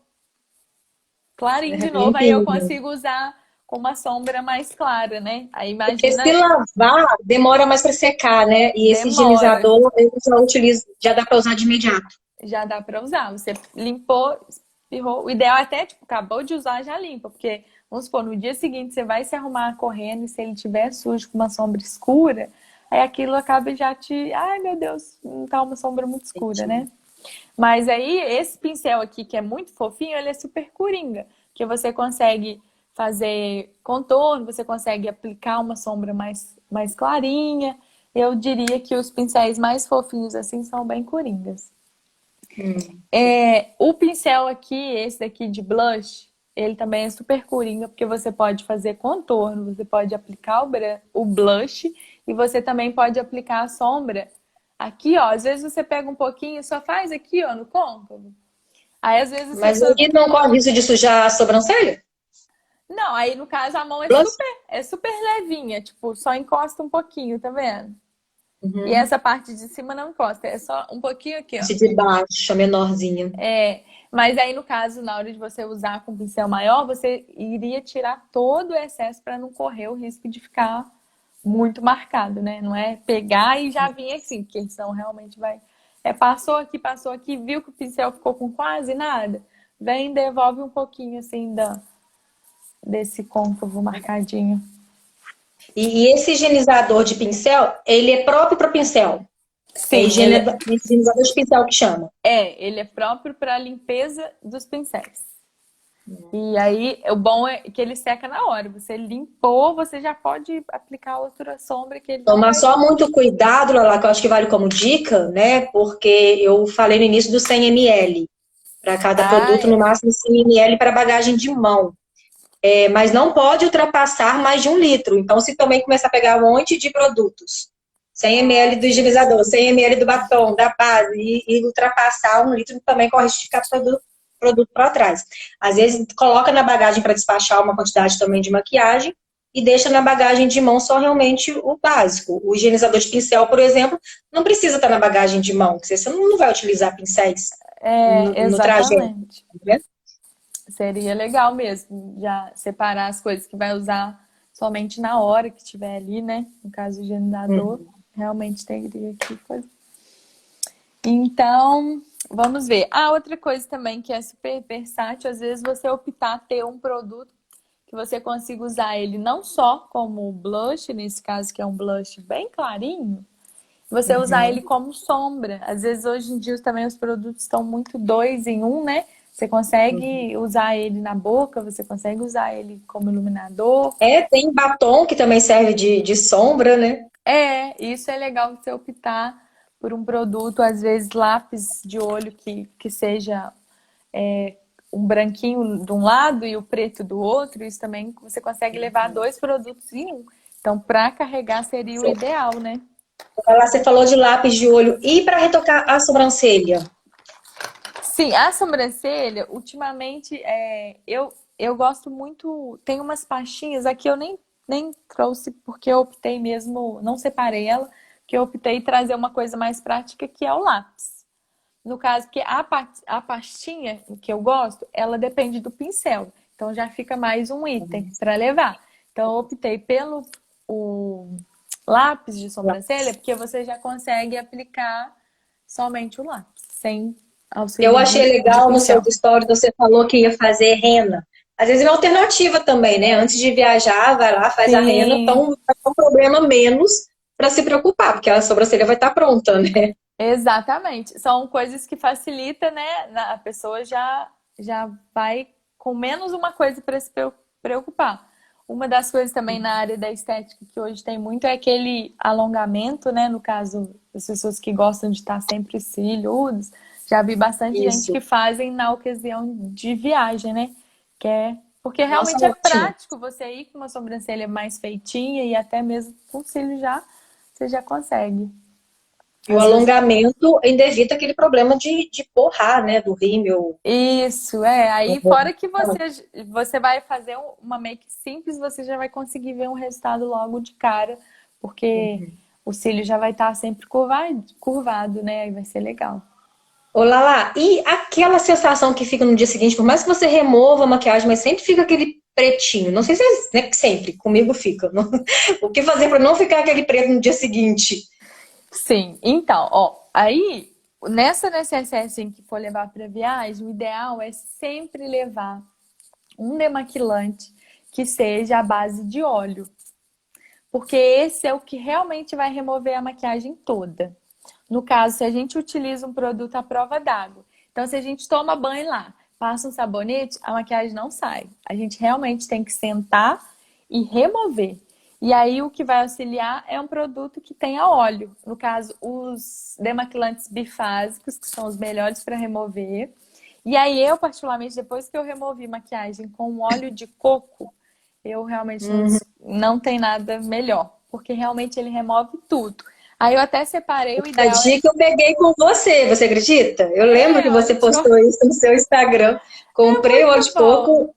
clarinho de novo, aí eu Limpinho. consigo usar com uma sombra mais clara, né? Aí Porque imagina, se lavar, demora mais para secar, né? E esse demora. higienizador, eu já utilizo, já dá para usar de imediato. Já dá para usar. Você limpou, espirrou. O ideal é até, tipo, acabou de usar, já limpa. Porque, vamos supor, no dia seguinte você vai se arrumar correndo e se ele tiver sujo com uma sombra escura, aí aquilo acaba já te... Ai, meu Deus, não tá uma sombra muito escura, né? Mas aí, esse pincel aqui, que é muito fofinho, ele é super coringa. Que você consegue fazer contorno, você consegue aplicar uma sombra mais clarinha. Eu diria que os pincéis mais fofinhos, assim, são bem coringas. O pincel aqui, esse daqui de blush, ele também é super coringa, porque você pode fazer contorno, você pode aplicar o blush e você também pode aplicar a sombra aqui, ó. Às vezes você pega um pouquinho, só faz aqui, ó, no côncavo. Aí, às vezes, você Mas só... ele não corre risco de sujar a sobrancelha? Não, aí no caso a mão Blush? é super levinha, tipo, só encosta um pouquinho, tá vendo? E Uhum. essa parte de cima não encosta, é só um pouquinho aqui, ó. Esse de baixo, a menorzinha. Mas aí no caso, na hora de você usar com pincel maior, você iria tirar todo o excesso para não correr o risco de ficar muito marcado, né? Não é pegar e já vir assim, porque senão realmente vai... passou aqui, viu que o pincel ficou com quase nada? Vem e devolve um pouquinho assim desse côncavo marcadinho. E esse higienizador de pincel, ele é próprio para pincel. É Sim, higienizador de pincel que chama. ele é próprio para limpeza dos pincéis. E aí, o bom é que ele seca na hora. Você limpou, você já pode aplicar outra sombra que ele não Tomar vai... só muito cuidado, Lala, que eu acho que vale como dica, né? Porque eu falei no início do 100 ml. Para cada produto, no máximo 100 ml para bagagem de mão. Mas não pode ultrapassar mais de 1 litro. Então, se também começar a pegar um monte de produtos, 100 ml do higienizador, 100 ml do batom, da base, e ultrapassar 1 litro, também corre risco de ficar produto para trás. Às vezes, coloca na bagagem para despachar uma quantidade também de maquiagem e deixa na bagagem de mão só realmente o básico. O higienizador de pincel, por exemplo, não precisa estar na bagagem de mão, porque você não vai utilizar pincéis no trajeto. Exatamente. Né? Seria legal mesmo, já separar as coisas que vai usar somente na hora que estiver ali, né? No caso do higienizador, realmente teria que fazer. Então, vamos ver. Outra coisa também que é super versátil, às vezes você optar ter um produto que você consiga usar ele não só como blush, nesse caso que é um blush bem clarinho, você usar ele como sombra. Às vezes hoje em dia também os produtos estão muito 2 em 1, né? Você consegue usar ele na boca, você consegue usar ele como iluminador. Tem batom que também serve de sombra, né? Isso é legal você optar por um produto, às vezes lápis de olho que seja um branquinho de um lado e o preto do outro. Isso também você consegue levar 2 produtos em um. Então, para carregar seria o ideal, né? Você falou de lápis de olho. E para retocar a sobrancelha? Sim, a sobrancelha, ultimamente, eu gosto muito... Tem umas pastinhas, aqui eu nem trouxe porque eu optei mesmo, não separei ela, que eu optei em trazer uma coisa mais prática, que é o lápis. No caso, que a pastinha que eu gosto, ela depende do pincel. Então, já fica mais um item para levar. Então, eu optei pelo o lápis de sobrancelha, porque você já consegue aplicar somente o lápis, sem auxílio Eu achei de legal no seu pincel. story, você falou que ia fazer rena. Às vezes é uma alternativa também, né? Antes de viajar, vai lá, faz a rena, então vai ter um problema menos para se preocupar, porque a sobrancelha vai estar pronta, né? Exatamente. São coisas que facilitam, né? A pessoa já vai com menos uma coisa para se preocupar. Uma das coisas também na área da estética que hoje tem muito é aquele alongamento, né? No caso, as pessoas que gostam de estar sempre cílios. Já vi bastante gente Isso. que fazem na ocasião de viagem, né? Porque Nossa, realmente é ótimo. prático você ir com uma sobrancelha mais feitinha e até mesmo com cílio você já consegue. E o Às vezes alongamento ainda evita aquele problema de borrar, né? Do rímel. isso, é. Aí, fora que você vai fazer uma make simples, você já vai conseguir ver um resultado logo de cara, porque o cílio já vai estar sempre curvado, né? Aí vai ser legal. Ô, Lala, e aquela sensação que fica no dia seguinte, por mais que você remova a maquiagem, mas sempre fica aquele pretinho. Não sei se é, né, sempre, comigo fica. O que fazer para não ficar aquele preto no dia seguinte? Sim, então, ó, aí nessa necessaire assim, que for levar para viagem, o ideal é sempre levar um demaquilante que seja à base de óleo, porque esse é o que realmente vai remover a maquiagem toda. No caso, se a gente utiliza um produto à prova d'água, então se a gente toma banho lá, passa um sabonete, a maquiagem não sai. A gente realmente tem que sentar e remover. E aí o que vai auxiliar é um produto que tenha óleo. No caso, os demaquilantes bifásicos, que são os melhores para remover. E aí eu, particularmente, depois que eu removi maquiagem com óleo de coco, eu realmente não tem nada melhor, porque realmente ele remove tudo. Aí eu até separei, o A ideal dica eu peguei com você acredita? Eu lembro que você óleo de coco. postou isso no seu Instagram. É Comprei o óleo muito de bom. coco.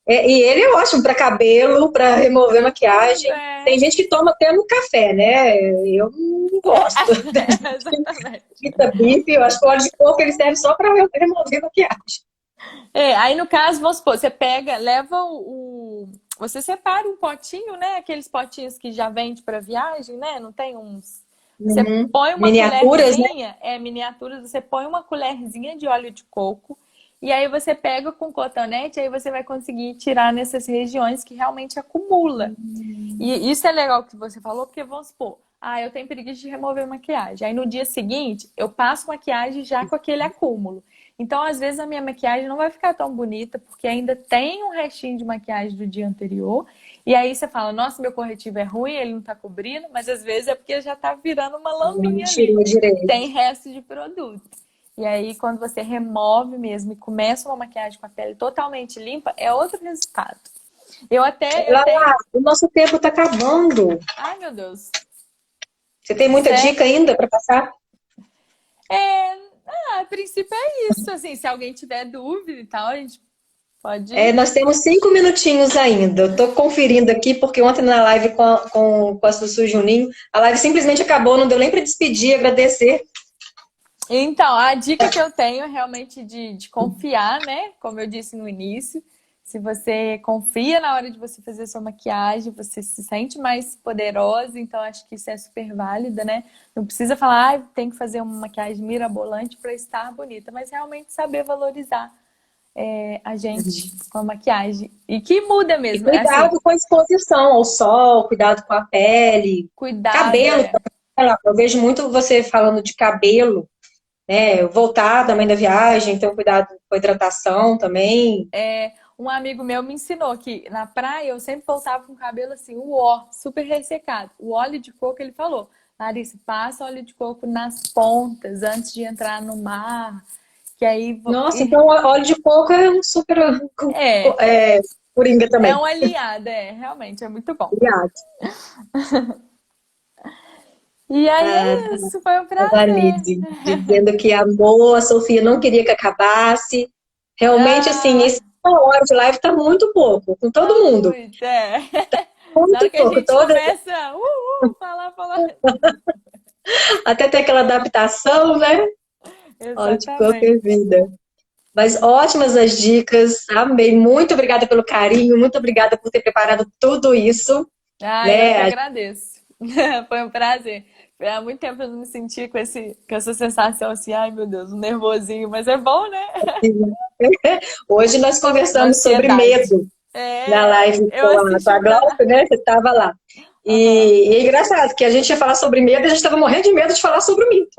E ele é ótimo para cabelo, para remover Pra tudo, maquiagem. Tem gente que toma até no café, né? Eu não gosto. Exatamente. Fita bife, eu acho que o óleo de coco ele serve só para remover maquiagem. Aí no caso, vamos supor, você pega, leva você separa um potinho, né? Aqueles potinhos que já vende para viagem, né? Não tem uns. Você põe uma Miniaturas, né? colherzinha, miniaturas, você põe uma colherzinha de óleo de coco e aí você pega com cotonete, aí você vai conseguir tirar nessas regiões que realmente acumula. E isso é legal que você falou, porque vamos supor, eu tenho preguiça de remover maquiagem. Aí no dia seguinte, eu passo maquiagem já com aquele acúmulo. Então, às vezes, a minha maquiagem não vai ficar tão bonita, porque ainda tem um restinho de maquiagem do dia anterior. E aí você fala, nossa, meu corretivo é ruim, ele não tá cobrindo, mas às vezes é porque já tá virando uma Não lambinha ali. tirou direito. Tem resto de produto. E aí, quando você remove mesmo e começa uma maquiagem com a pele totalmente limpa, é outro resultado. Eu tenho. Lá, o nosso tempo está acabando. Ai, meu Deus. Você tem muita Sério? dica ainda para passar? A princípio é isso. Assim, se alguém tiver dúvida e tal, a gente pode. Nós temos 5 minutinhos ainda. Eu estou conferindo aqui, porque ontem na live com a Sussu Juninho, a live simplesmente acabou, não deu nem para despedir, agradecer. Então, a dica que eu tenho é realmente de confiar, né? Como eu disse no início, se você confia na hora de você fazer sua maquiagem, você se sente mais poderosa, então acho que isso é super válida, né? Não precisa falar, tem que fazer uma maquiagem mirabolante para estar bonita, mas realmente saber valorizar a gente com a maquiagem. E que muda E mesmo, assim, cuidado com a exposição ao sol, cuidado com a pele, cuidado, cabelo. Eu vejo muito você falando de cabelo, né? Voltar também da viagem, então cuidado com a hidratação também. Um amigo meu me ensinou que na praia eu sempre voltava com o cabelo assim, super ressecado. O óleo de coco, ele falou, Larissa, passa óleo de coco nas pontas antes de entrar no mar, que aí... Nossa, então óleo de coco é um super É, coringa é também. um aliado, realmente, é muito bom. Obrigada. E aí é isso, foi um A prazer. Vanise, dizendo que amou, a Sofia não queria que acabasse. Realmente, assim, Ah, esse uma hora de live tá muito pouco, com tá todo mundo. muito, Na hora Muito que a pouco. gente começa, falar. Até ter aquela adaptação, né? Olha de qualquer Exatamente. vida. Mas ótimas as dicas, amei. Muito obrigada pelo carinho, muito obrigada por ter preparado tudo isso, Eu que né? agradeço. Foi um prazer. Há muito tempo eu não me senti com essa sensação assim, ai meu Deus, um nervosinho, mas é bom, né? Hoje nós Uma conversamos sobre ansiedade. medo na live Eu com a assisti um Glaucia, né? Você estava lá. E é engraçado, que a gente ia falar sobre medo e a gente estava morrendo de medo de falar sobre o mito.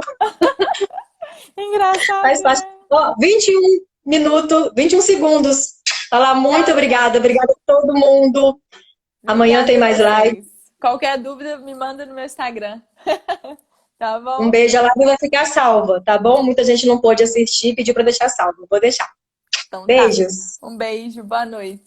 Engraçado, Faz parte. né? Ó, 21 minutos, 21 segundos. Fala, muito obrigada. Obrigada a todo mundo. Amanhã tem mais Obrigada a live. vocês. Qualquer dúvida, me manda no meu Instagram. Tá Um bom? beijo. A live vai ficar salva, tá bom? Muita gente não pôde assistir, pediu para deixar salvo. Vou deixar. Então tá. Beijos. Um beijo, boa noite.